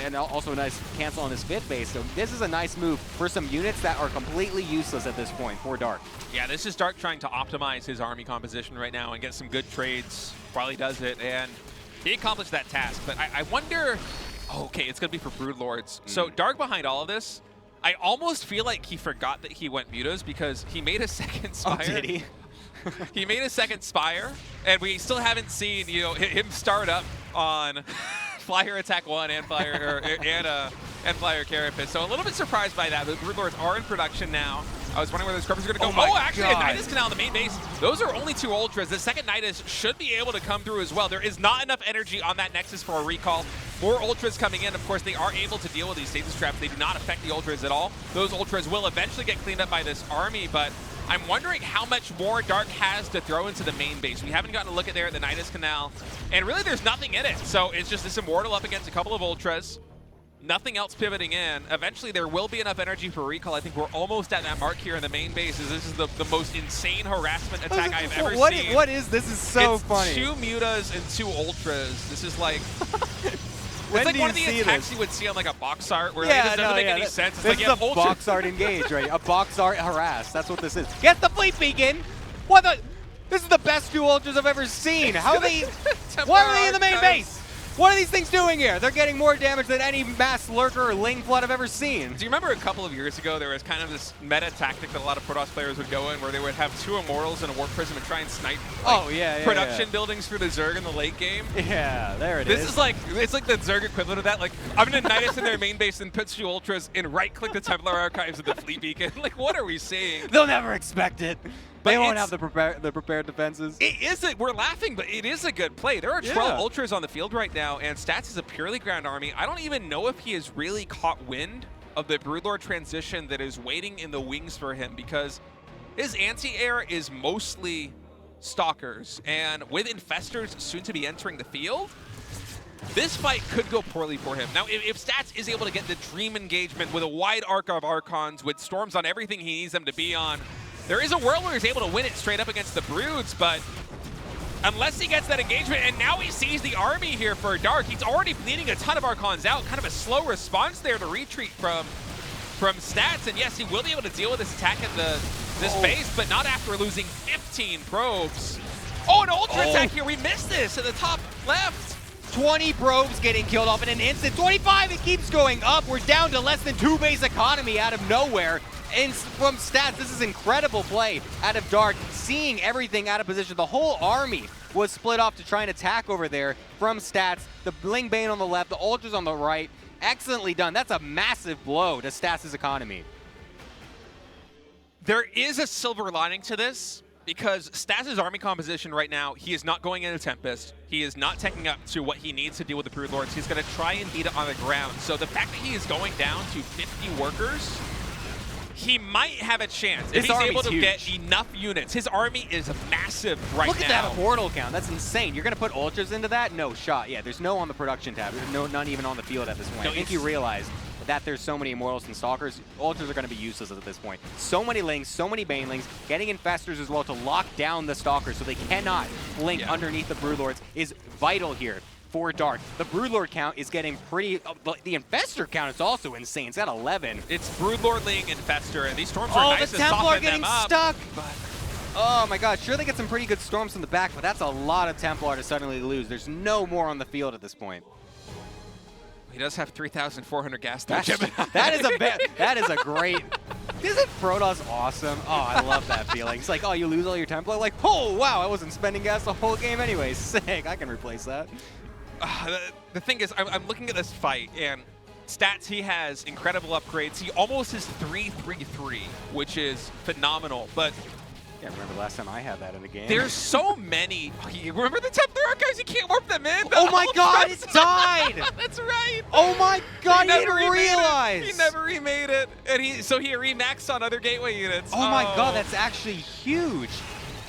[SPEAKER 2] and also a nice cancel on his 5th base. So this is a nice move for some units that are completely useless at this point for Dark.
[SPEAKER 1] Yeah, this is Dark trying to optimize his army composition right now and get some good trades while he does it, and he accomplished that task. But I wonder, okay, it's going to be for Broodlords. So Dark behind all of this, I almost feel like he forgot that he went Mutas because he made a second Spire.
[SPEAKER 2] Oh, did he?
[SPEAKER 1] He made a second Spire, and we still haven't seen, you know, him start up on Flyer Attack 1 and Flyer and Flyer Carapace. So a little bit surprised by that. The Broodlords are in production now. I was wondering where the Scrubbers are going to go. Oh, actually, a Nidus Canal on the main base. Those are only 2 Ultras. The second Nidus should be able to come through as well. There is not enough energy on that Nexus for a recall. More Ultras coming in. Of course, they are able to deal with these stasis traps. They do not affect the Ultras at all. Those Ultras will eventually get cleaned up by this army, but I'm wondering how much more Dark has to throw into the main base. We haven't gotten a look at there at the Nidus Canal, and really there's nothing in it. So it's just this Immortal up against a couple of Ultras. Nothing else pivoting in. Eventually there will be enough energy for recall. I think we're almost at that mark here in the main base. This is the most insane harassment attack I've ever seen.
[SPEAKER 2] What is this? Is so funny.
[SPEAKER 1] 2 Mutas and 2 Ultras. This is like...
[SPEAKER 2] It's
[SPEAKER 1] like one of the attacks you would see on like a box art where it doesn't make any sense. It's
[SPEAKER 2] this
[SPEAKER 1] like
[SPEAKER 2] is a box art engage, right? A box art harass. That's what this is. Get the Fleet Beacon! What the? This is the best 2 Ultras I've ever seen. How are they? Why are they in the main base? What are these things doing here? They're getting more damage than any mass lurker or Ling flood I've ever seen.
[SPEAKER 1] Do you remember a couple of years ago there was kind of this meta tactic that a lot of Protoss players would go in where they would have 2 Immortals and a Warp Prism and try and snipe production buildings for the Zerg in the late game?
[SPEAKER 2] Yeah, there it is.
[SPEAKER 1] This is like, it's like the Zerg equivalent of that. Like, I'm going to Nidus in their main base and put 2 Ultras and right-click the Templar Archives of the Fleet Beacon. Like, what are we seeing?
[SPEAKER 2] They'll never expect it. They won't have the prepared defenses.
[SPEAKER 1] It is we're laughing, but it is a good play. There are 12 ultras on the field right now, and Stats is a purely ground army. I don't even know if he has really caught wind of the Broodlord transition that is waiting in the wings for him, because his anti-air is mostly Stalkers, and with Infestors soon to be entering the field, this fight could go poorly for him. Now, if Stats is able to get the Dream engagement with a wide arc of Archons, with Storms on everything he needs them to be on, there is a world where he's able to win it straight up against the Broods, but unless he gets that engagement, and now he sees the army here for Dark, he's already bleeding a ton of Archons out. Kind of a slow response there to retreat from Stats, and yes, he will be able to deal with this attack in this base, but not after losing 15 probes. Oh, an ultra attack here. We missed this at the top left.
[SPEAKER 2] 20 probes getting killed off in an instant. 25, it keeps going up. We're down to less than 2 base economy out of nowhere. And from Stats, this is incredible play out of Dark, seeing everything out of position. The whole army was split off to try and attack over there from Stats. The Bling Bane on the left, the Ultras on the right. Excellently done. That's a massive blow to Stats' economy.
[SPEAKER 1] There is a silver lining to this, because Stats' army composition right now, he is not going into Tempest. He is not taking up to what he needs to deal with the Broodlords. He's going to try and beat it on the ground. So the fact that he is going down to 50 workers, he might have a chance if he's able to get enough units. His army is massive right now.
[SPEAKER 2] Look at that portal count. That's insane. You're going to put Ultras into that? No shot. Yeah, there's no on the production tab. There's none even on the field at this point.
[SPEAKER 1] No,
[SPEAKER 2] I think you realize that there's so many Immortals and Stalkers. Ultras are going to be useless at this point. So many Lings, so many Banelings, getting Infestors as well to lock down the Stalkers so they cannot blink underneath the Broodlords is vital here for Dark. The Broodlord count is getting pretty... the Infestor count is also insane. It's at 11.
[SPEAKER 1] It's Broodlord, Ling, Infestor, and these Storms are nice
[SPEAKER 2] the
[SPEAKER 1] to
[SPEAKER 2] Templar
[SPEAKER 1] soften
[SPEAKER 2] getting
[SPEAKER 1] them up.
[SPEAKER 2] stuck! Oh my god, sure they get some pretty good Storms from the back, but that's a lot of Templar to suddenly lose. There's no more on the field at this point.
[SPEAKER 1] He does have 3,400 gas.
[SPEAKER 2] That is a great... Isn't Protoss awesome? Oh, I love that feeling. It's like, oh, you lose all your Templar? Like, oh, wow, I wasn't spending gas the whole game anyway. Sick, I can replace that.
[SPEAKER 1] The thing is, I'm looking at this fight, and Stats, he has incredible upgrades. He almost has 3-3-3, which is phenomenal, but...
[SPEAKER 2] I can't remember the last time I had that in a game.
[SPEAKER 1] There's so many. You remember the Templar guys? You can't warp them in.
[SPEAKER 2] Oh my god, it's died!
[SPEAKER 1] That's right.
[SPEAKER 2] Oh my god, I didn't realize.
[SPEAKER 1] He never remade it, and so he remaxed on other gateway units.
[SPEAKER 2] Oh my god, that's actually huge.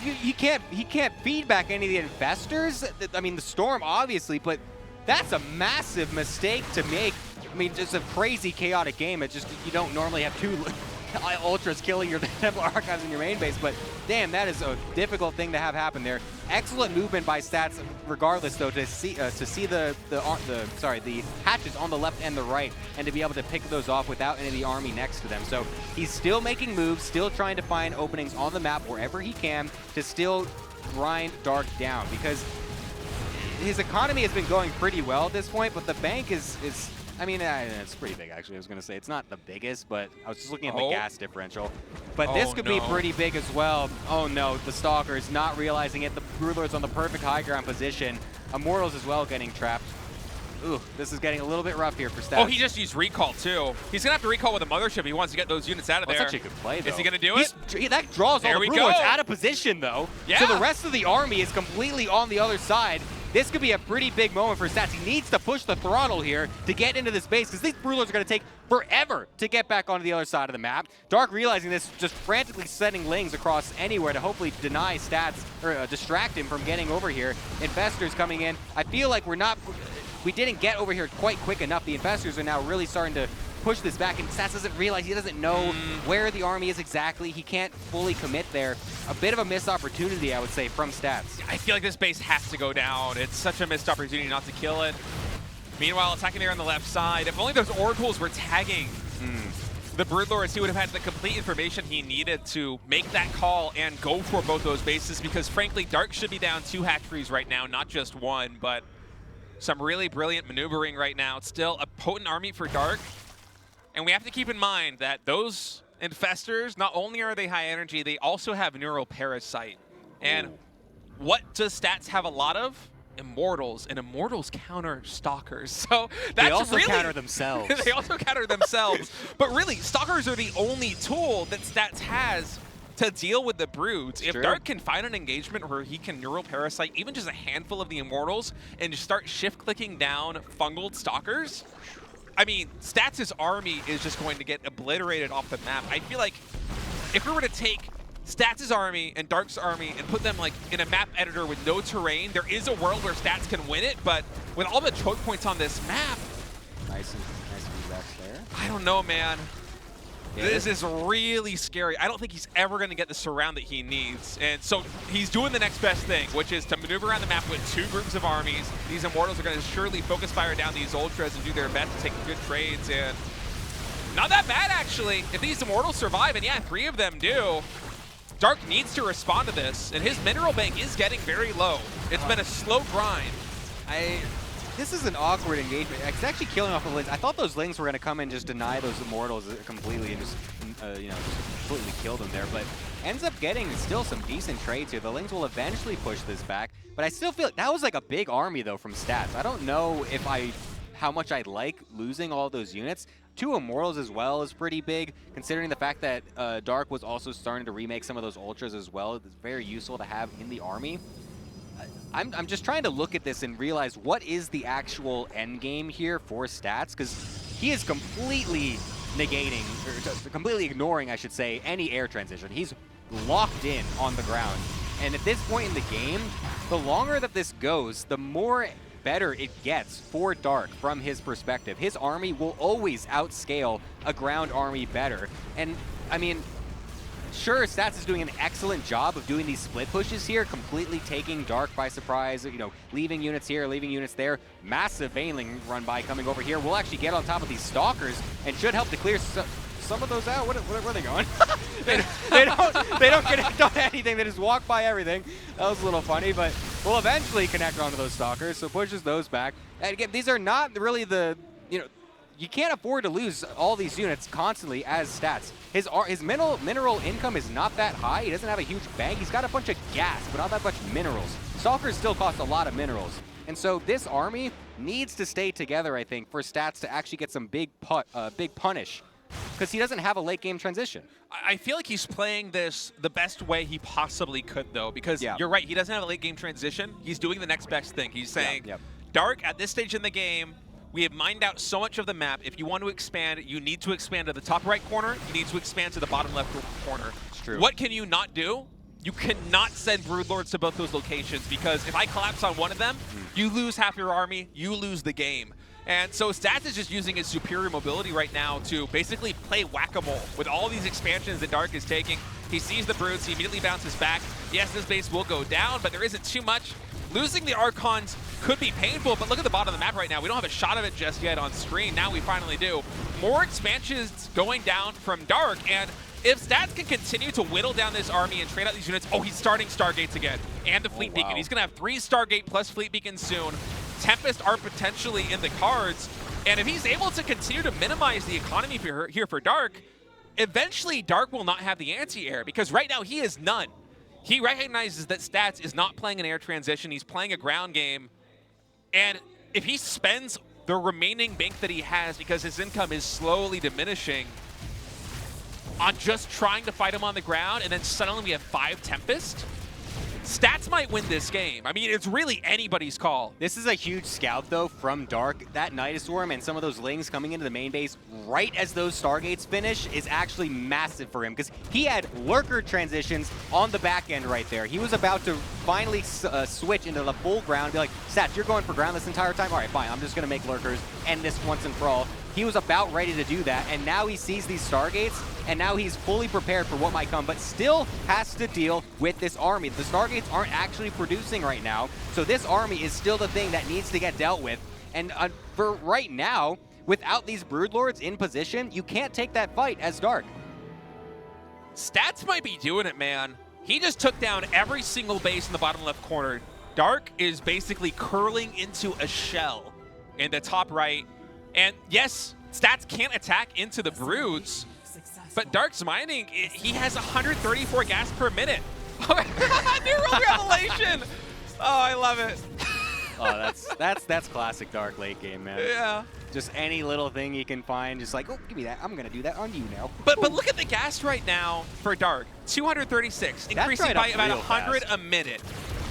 [SPEAKER 2] He can't feedback any of the Infestors. I mean, the Storm obviously, but that's a massive mistake to make. I mean, just a crazy chaotic game. It just, you don't normally have two Ultras killing your Templar Archives in your main base, but damn, that is a difficult thing to have happen there. Excellent movement by Stats, regardless though, to see the hatches on the left and the right, and to be able to pick those off without any of the army next to them. So he's still making moves, still trying to find openings on the map wherever he can to still grind Dark down, because his economy has been going pretty well at this point, but the bank is I mean, it's pretty big, actually. I was going to say it's not the biggest, but I was just looking at the gas differential. But this could be pretty big as well. Oh, no, the Stalkers not realizing it. The Broodlord's on the perfect high ground position. Immortals as well getting trapped. Ooh, this is getting a little bit rough here for Stats.
[SPEAKER 1] Oh, he just used recall, too. He's going to have to recall with a mothership if he wants to get those units out of there.
[SPEAKER 2] That's actually a good play, though.
[SPEAKER 1] Is he going to do it?
[SPEAKER 2] That draws all the Broodlords out of position, though.
[SPEAKER 1] Yeah.
[SPEAKER 2] So the rest of the army is completely on the other side. This could be a pretty big moment for Stats. He needs to push the throttle here to get into this base, because these Broodlords are going to take forever to get back onto the other side of the map. Dark, realizing this, just frantically sending Lings across anywhere to hopefully deny Stats, or distract him from getting over here. Infestors coming in. I feel like we didn't get over here quite quick enough. The Infestors are now really starting to push this back, and Stats doesn't realize, he doesn't know where the army is exactly. He can't fully commit there. A bit of a missed opportunity, I would say, from Stats.
[SPEAKER 1] I feel like this base has to go down. It's such a missed opportunity not to kill it. Meanwhile, attacking there on the left side. If only those oracles were tagging the Broodlords, he would have had the complete information he needed to make that call and go for both those bases, because frankly, Dark should be down 2 hatcheries right now, not just 1, but some really brilliant maneuvering right now. It's still a potent army for Dark. And we have to keep in mind that those Infestors, not only are they high energy, they also have Neural Parasite. And what does Stats have a lot of? Immortals, and Immortals counter Stalkers. So that's
[SPEAKER 2] they also
[SPEAKER 1] really,
[SPEAKER 2] counter themselves.
[SPEAKER 1] They also counter themselves. But really, Stalkers are the only tool that Stats has to deal with the broods. If
[SPEAKER 2] True.
[SPEAKER 1] Dark can find an engagement where he can neural parasite even just a handful of the immortals and just start shift clicking down fungal stalkers, I mean, Stats' army is just going to get obliterated off the map. I feel like if we were to take Stats' army and Dark's army and put them like in a map editor with no terrain, there is a world where Stats can win it, but with all the choke points on this map,
[SPEAKER 2] Nice feedback there.
[SPEAKER 1] I don't know, man.
[SPEAKER 2] Yeah.
[SPEAKER 1] This is really scary. I don't think he's ever going to get the surround that he needs. And so he's doing the next best thing, which is to maneuver around the map with 2 groups of armies. These Immortals are going to surely focus fire down these Ultras and do their best to take good trades. And not that bad, actually. If these Immortals survive, and yeah, 3 of them do, Dark needs to respond to this. And his mineral bank is getting very low. It's been a slow grind.
[SPEAKER 2] This is an awkward engagement. It's actually killing off the Lings. I thought those Lings were going to come and just deny those Immortals completely and just, you know, just completely kill them there. But ends up getting still some decent trades here. The Lings will eventually push this back. But I still feel that was like a big army, though, from Stats. I don't know if how much I like losing all those units. 2 Immortals as well is pretty big, considering the fact that Dark was also starting to remake some of those Ultras as well. It's very useful to have in the army. I'm just trying to look at this and realize what is the actual end game here for Stats, because he is completely negating, or completely ignoring, I should say, any air transition. He's locked in on the ground. And at this point in the game, the longer that this goes, the more better it gets for Dark from his perspective. His army will always outscale a ground army better. And, I mean, sure, Stats is doing an excellent job of doing these split pushes here, completely taking Dark by surprise, you know, leaving units here, leaving units there. Massive Baneling run by coming over here. We'll actually get on top of these Stalkers and should help to clear some of those out. Where are they going? they don't connect on anything. They just walk by everything. That was a little funny, but we'll eventually connect onto those Stalkers, so pushes those back. And again, these are not really the, you know, you can't afford to lose all these units constantly as Stats. His mineral income is not that high. He doesn't have a huge bank. He's got a bunch of gas, but not that much minerals. Stalkers still cost a lot of minerals. And so this army needs to stay together, I think, for Stats to actually get some big punish, because he doesn't have a late game transition.
[SPEAKER 1] I feel like he's playing this the best way he possibly could, though, because you're right, he doesn't have a late game transition. He's doing the next best thing. He's saying, Dark, at this stage in the game, we have mined out so much of the map. If you want to expand, you need to expand to the top right corner. You need to expand to the bottom left corner.
[SPEAKER 2] It's true.
[SPEAKER 1] What can you not do? You cannot send Broodlords to both those locations, because if I collapse on one of them, you lose half your army, you lose the game. And so Stats is just using his superior mobility right now to basically play whack-a-mole with all these expansions that Dark is taking. He sees the Broods, he immediately bounces back. Yes, this base will go down, but there isn't too much. Losing the Archons could be painful, but look at the bottom of the map right now. We don't have a shot of it just yet on screen. Now we finally do. More expansions going down from Dark, and if Stats can continue to whittle down this army and trade out these units, he's starting Stargates again, and the Fleet Beacon. He's going to have 3 Stargate plus Fleet Beacon soon. Tempest are potentially in the cards, and if he's able to continue to minimize the economy here for Dark, eventually Dark will not have the anti-air, because right now he is none. He recognizes that Stats is not playing an air transition, he's playing a ground game, and if he spends the remaining bank that he has, because his income is slowly diminishing, on just trying to fight him on the ground, and then suddenly we have 5 Tempest, Stats might win this game. I mean, it's really anybody's call.
[SPEAKER 2] This is a huge scout, though, from Dark. That Nidustorm and some of those Lings coming into the main base right as those Stargates finish is actually massive for him, because he had Lurker transitions on the back end right there. He was about to finally switch into the full ground, be like, Stats, you're going for ground this entire time? All right, fine, I'm just going to make Lurkers, end this once and for all. He was about ready to do that, and now he sees these Stargates, and now he's fully prepared for what might come, but still has to deal with this army. The Stargates aren't actually producing right now, so this army is still the thing that needs to get dealt with. And for right now, without these Broodlords in position, you can't take that fight as Dark.
[SPEAKER 1] Stats might be doing it, man. He just took down every single base in the bottom left corner. Dark is basically curling into a shell in the top right. And yes, Stats can't attack into the Broods, but Dark's mining, he has 134 gas per minute. New revelation! Oh, I love it.
[SPEAKER 2] Oh, that's classic Dark late game, man.
[SPEAKER 1] Yeah.
[SPEAKER 2] Just any little thing he can find, just like, oh, give me that. I'm going to do that on you now.
[SPEAKER 1] But look at the gas right now for Dark. 236, increasing by about 100 a minute.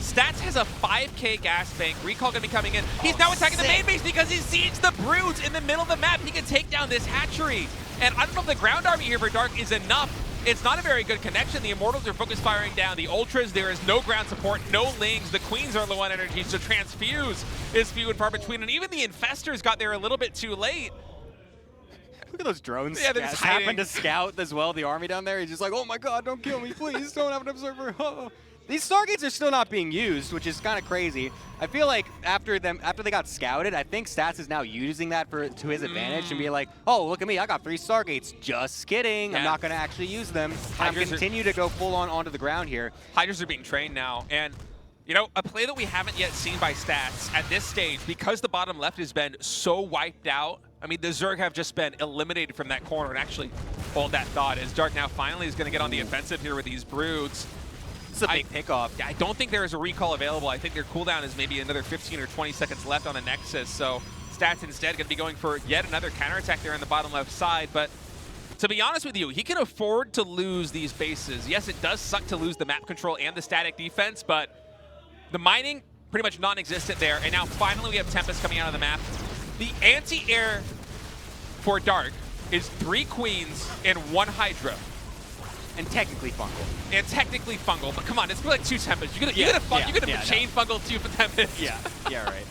[SPEAKER 1] Stats has a 5k gas bank. Recall going to be coming in. He's now attacking the main base because he sieged the Brutes in the middle of the map. He can take down this hatchery. And I don't know if the ground army here for Dark is enough. It's not a very good connection. The Immortals are focus firing down the Ultras. There is no ground support, no Lings. The Queens are low on energy, so Transfuse is few and far between. And even the Infestors got there a little bit too late.
[SPEAKER 2] Look at those drones.
[SPEAKER 1] Yeah, they're
[SPEAKER 2] just
[SPEAKER 1] just hiding.
[SPEAKER 2] happened to scout as well, the army down there. He's just like, oh my god, don't kill me, please. Don't have an observer. Oh. These Stargates are still not being used, which is kind of crazy. I feel like after they got scouted, I think Stats is now using that to his advantage and be like, oh, look at me, I got 3 Stargates. Just kidding. Yeah. I'm not going to actually use them. I'm going to continue to go full on onto the ground here.
[SPEAKER 1] Hydras are being trained now, and you know, a play that we haven't yet seen by Stats at this stage, because the bottom left has been so wiped out. I mean, the Zerg have just been eliminated from that corner, and actually hold that thought as Dark now finally is going to get on the offensive here with these Broods.
[SPEAKER 2] It's a big pickoff.
[SPEAKER 1] I don't think there is a recall available. I think their cooldown is maybe another 15 or 20 seconds left on the Nexus, so Stats instead going to be going for yet another counterattack there on the bottom left side, but to be honest with you, he can afford to lose these bases. Yes, it does suck to lose the map control and the static defense, but the mining, pretty much non-existent there, and now finally we have Tempest coming out of the map. The anti-air for Dark is 3 Queens and 1 Hydra.
[SPEAKER 2] And technically fungal. But come on, it's like 2 Tempests. You're gonna chain fungal 2 Tempests. Yeah, right.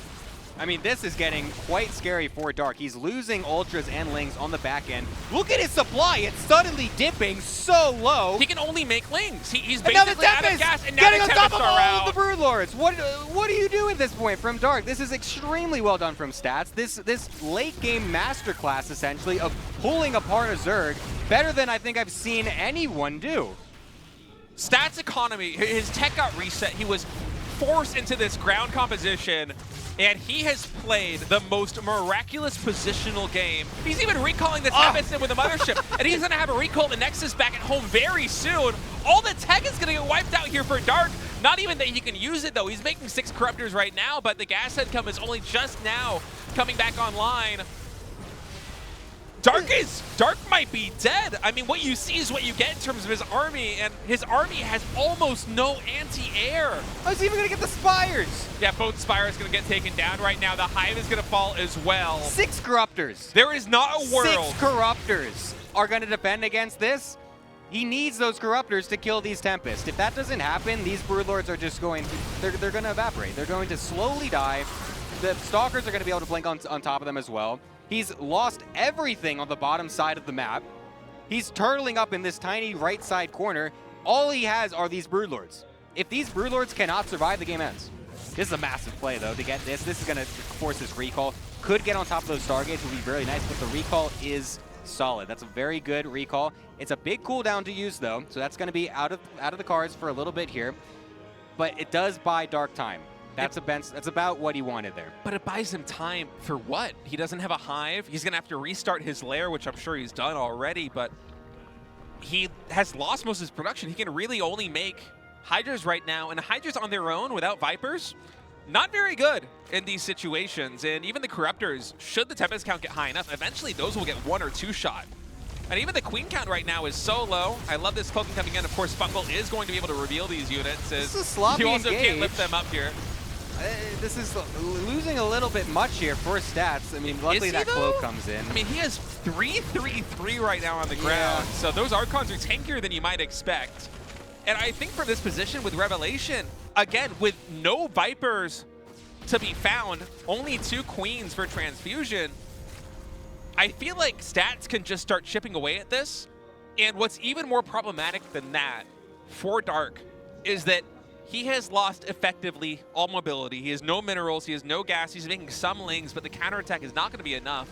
[SPEAKER 2] I mean, this is getting quite scary for Dark. He's losing Ultras and Lings on the back end. Look at his supply. It's suddenly dipping so low.
[SPEAKER 1] He can only make Lings. He's basically out of gas, and now
[SPEAKER 2] getting
[SPEAKER 1] the
[SPEAKER 2] on top of all the Broodlords. What do you do at this point from Dark? This is extremely well done from Stats. This late game masterclass, essentially, of pulling apart a Zerg, better than I think I've seen anyone do.
[SPEAKER 1] Stats economy, his tech got reset. He was forced into this ground composition, and he has played the most miraculous positional game. He's even recalling the Tempest with the Mothership, and he's going to have a recall the Nexus back at home very soon. All the tech is going to get wiped out here for Dark. Not even that he can use it, though. He's making 6 Corruptors right now, but the gas headcom is only just now coming back online. Dark might be dead. I mean, what you see is what you get in terms of his army, and his army has almost no anti-air.
[SPEAKER 2] How's he even gonna get the Spires?
[SPEAKER 1] Yeah, both Spires gonna get taken down right now. The Hive is gonna fall as well.
[SPEAKER 2] 6 Corruptors.
[SPEAKER 1] There is not a world.
[SPEAKER 2] 6 Corruptors are gonna defend against this. He needs those Corruptors to kill these Tempests. If that doesn't happen, these Broodlords are just going to, they're gonna evaporate. They're going to slowly die. The Stalkers are gonna be able to blink on top of them as well. He's lost everything on the bottom side of the map. He's turtling up in this tiny right side corner. All he has are these Broodlords. If these Broodlords cannot survive, the game ends. This is a massive play, though, to get this. This is going to force this recall. Could get on top of those Stargates, would be very nice, but the recall is solid. That's a very good recall. It's a big cooldown to use, though, so that's going to be out of the cards for a little bit here. But it does buy Dark time. That's about what he wanted there.
[SPEAKER 1] But it buys him time for what? He doesn't have a Hive. He's going to have to restart his lair, which I'm sure he's done already, but he has lost most of his production. He can really only make Hydras right now, and Hydras on their own without Vipers, not very good in these situations. And even the Corruptors, should the Tempest count get high enough, eventually those will get 1 or 2 shot. And even the Queen count right now is so low. I love this cloaking coming in. Of course, Fungal is going to be able to reveal these units.
[SPEAKER 2] This is a sloppy
[SPEAKER 1] You also
[SPEAKER 2] engage.
[SPEAKER 1] can't lift them up here.
[SPEAKER 2] This is losing a little bit much here for Stats. I mean, luckily that cloak comes in.
[SPEAKER 1] I mean, he has 3-3-3 right now on the ground, so those Archons are tankier than you might expect. And I think from this position with Revelation, again, with no Vipers to be found, only 2 Queens for Transfusion, I feel like Stats can just start chipping away at this. And what's even more problematic than that for Dark is that he has lost effectively all mobility. He has no minerals, he has no gas, he's making some Lings, but the counterattack is not going to be enough.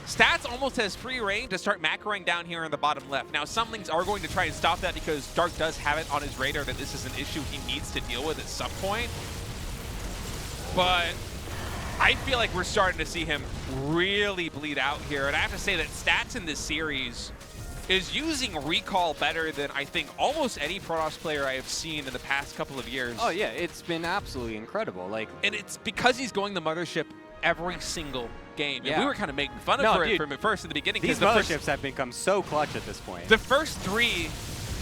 [SPEAKER 1] Stats almost has free reign to start macroing down here in the bottom left. Now, some Lings are going to try and stop that because Dark does have it on his radar that this is an issue he needs to deal with at some point. But I feel like we're starting to see him really bleed out here. And I have to say that Stats in this series is using recall better than I think almost any Protoss player I have seen in the past couple of years.
[SPEAKER 2] Oh yeah, it's been absolutely incredible.
[SPEAKER 1] And it's because he's going the Mothership every single game. And
[SPEAKER 2] Yeah.
[SPEAKER 1] we were kind of making fun of
[SPEAKER 2] No,
[SPEAKER 1] it
[SPEAKER 2] dude,
[SPEAKER 1] from at first in the beginning. 'cause
[SPEAKER 2] These
[SPEAKER 1] the first-
[SPEAKER 2] motherships have become so clutch at this point.
[SPEAKER 1] The first 3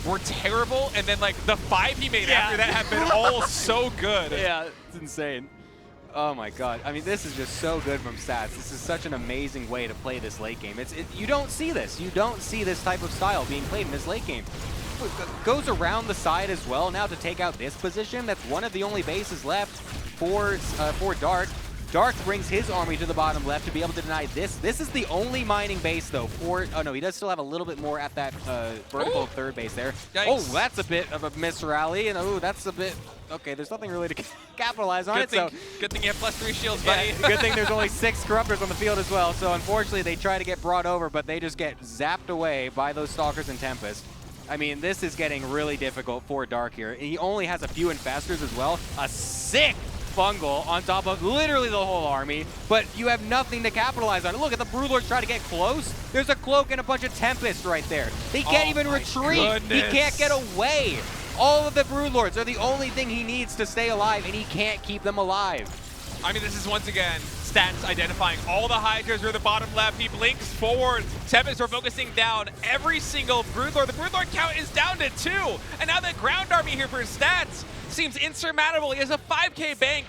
[SPEAKER 1] were terrible, and then like the 5 he made after that have been all so good.
[SPEAKER 2] Yeah, it's insane. Oh my god. I mean, this is just so good from Stats. This is such an amazing way to play this late game. You don't see this. You don't see this type of style being played in this late game. Goes around the side as well now to take out this position. That's one of the only bases left for Dark. Dark brings his army to the bottom left to be able to deny this. This is the only mining base, though, for... Oh, no, he does still have a little bit more at that vertical third base there.
[SPEAKER 1] Yikes.
[SPEAKER 2] Oh, that's a bit of a misrally, and oh, that's a bit... Okay, there's nothing really to capitalize on
[SPEAKER 1] Good thing,
[SPEAKER 2] so...
[SPEAKER 1] good thing you have +3 shields, buddy.
[SPEAKER 2] Yeah, good thing there's only 6 Corruptors on the field as well, so unfortunately they try to get brought over, but they just get zapped away by those Stalkers and Tempest. I mean, this is getting really difficult for Dark here. He only has a few Infestors as well. A sick fungal on top of literally the whole army, but you have nothing to capitalize on. Look at the Broodlords trying to get close. There's a Cloak and a bunch of Tempest right there. They can't even retreat.
[SPEAKER 1] Goodness.
[SPEAKER 2] He can't get away. All of the Broodlords are the only thing he needs to stay alive, and he can't keep them alive.
[SPEAKER 1] I mean, this is once again Stats identifying all the Hydras are the bottom left. He blinks forward. Tempest are focusing down every single Broodlord. The Broodlord count is down to 2. And now the ground army here for Stats seems insurmountable. He has a 5K bank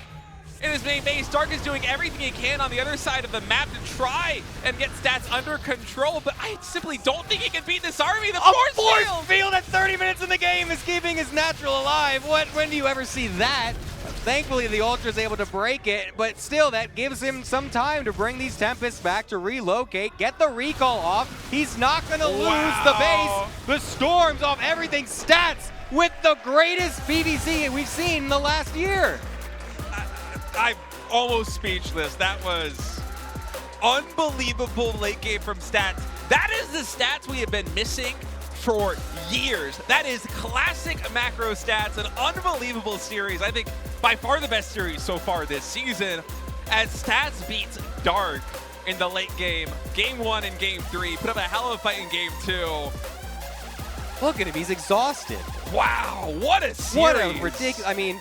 [SPEAKER 1] in his main base. Dark is doing everything he can on the other side of the map to try and get Stats under control, but I simply don't think he can beat this army. The force
[SPEAKER 2] field at 30 minutes in the game is keeping his natural alive. When do you ever see that? Thankfully, the Ultra is able to break it, but still, that gives him some time to bring these Tempests back to relocate, get the recall off. He's not going to lose the base. The Storms off everything. Stats with the greatest PvC we've seen in the last year.
[SPEAKER 1] I'm almost speechless. That was unbelievable late game from Stats. That is the Stats we have been missing for years. That is classic macro Stats, an unbelievable series. I think by far the best series so far this season, as Stats beats Dark in the late game. Game 1 and Game 3, put up a hell of a fight in Game 2.
[SPEAKER 2] Look at him, he's exhausted.
[SPEAKER 1] Wow, what a series.
[SPEAKER 2] What a ridiculous, I mean,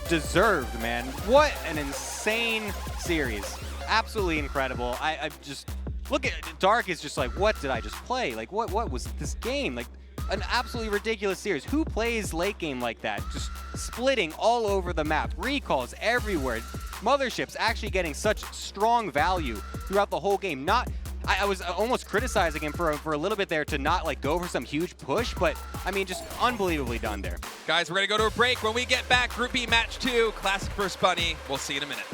[SPEAKER 2] deserved, man. What an insane series. Absolutely incredible. I just, look at, Dark is just like, what did I just play? Like, what was this game? Like, an absolutely ridiculous series. Who plays late game like that? Just splitting all over the map. Recalls everywhere. Motherships actually getting such strong value throughout the whole game. I was almost criticizing him for a little bit there to not like go for some huge push, but I mean, just unbelievably done there.
[SPEAKER 1] Guys, we're gonna go to a break. When we get back, Group B Match 2, Classic vs. Bunny. We'll see you in a minute.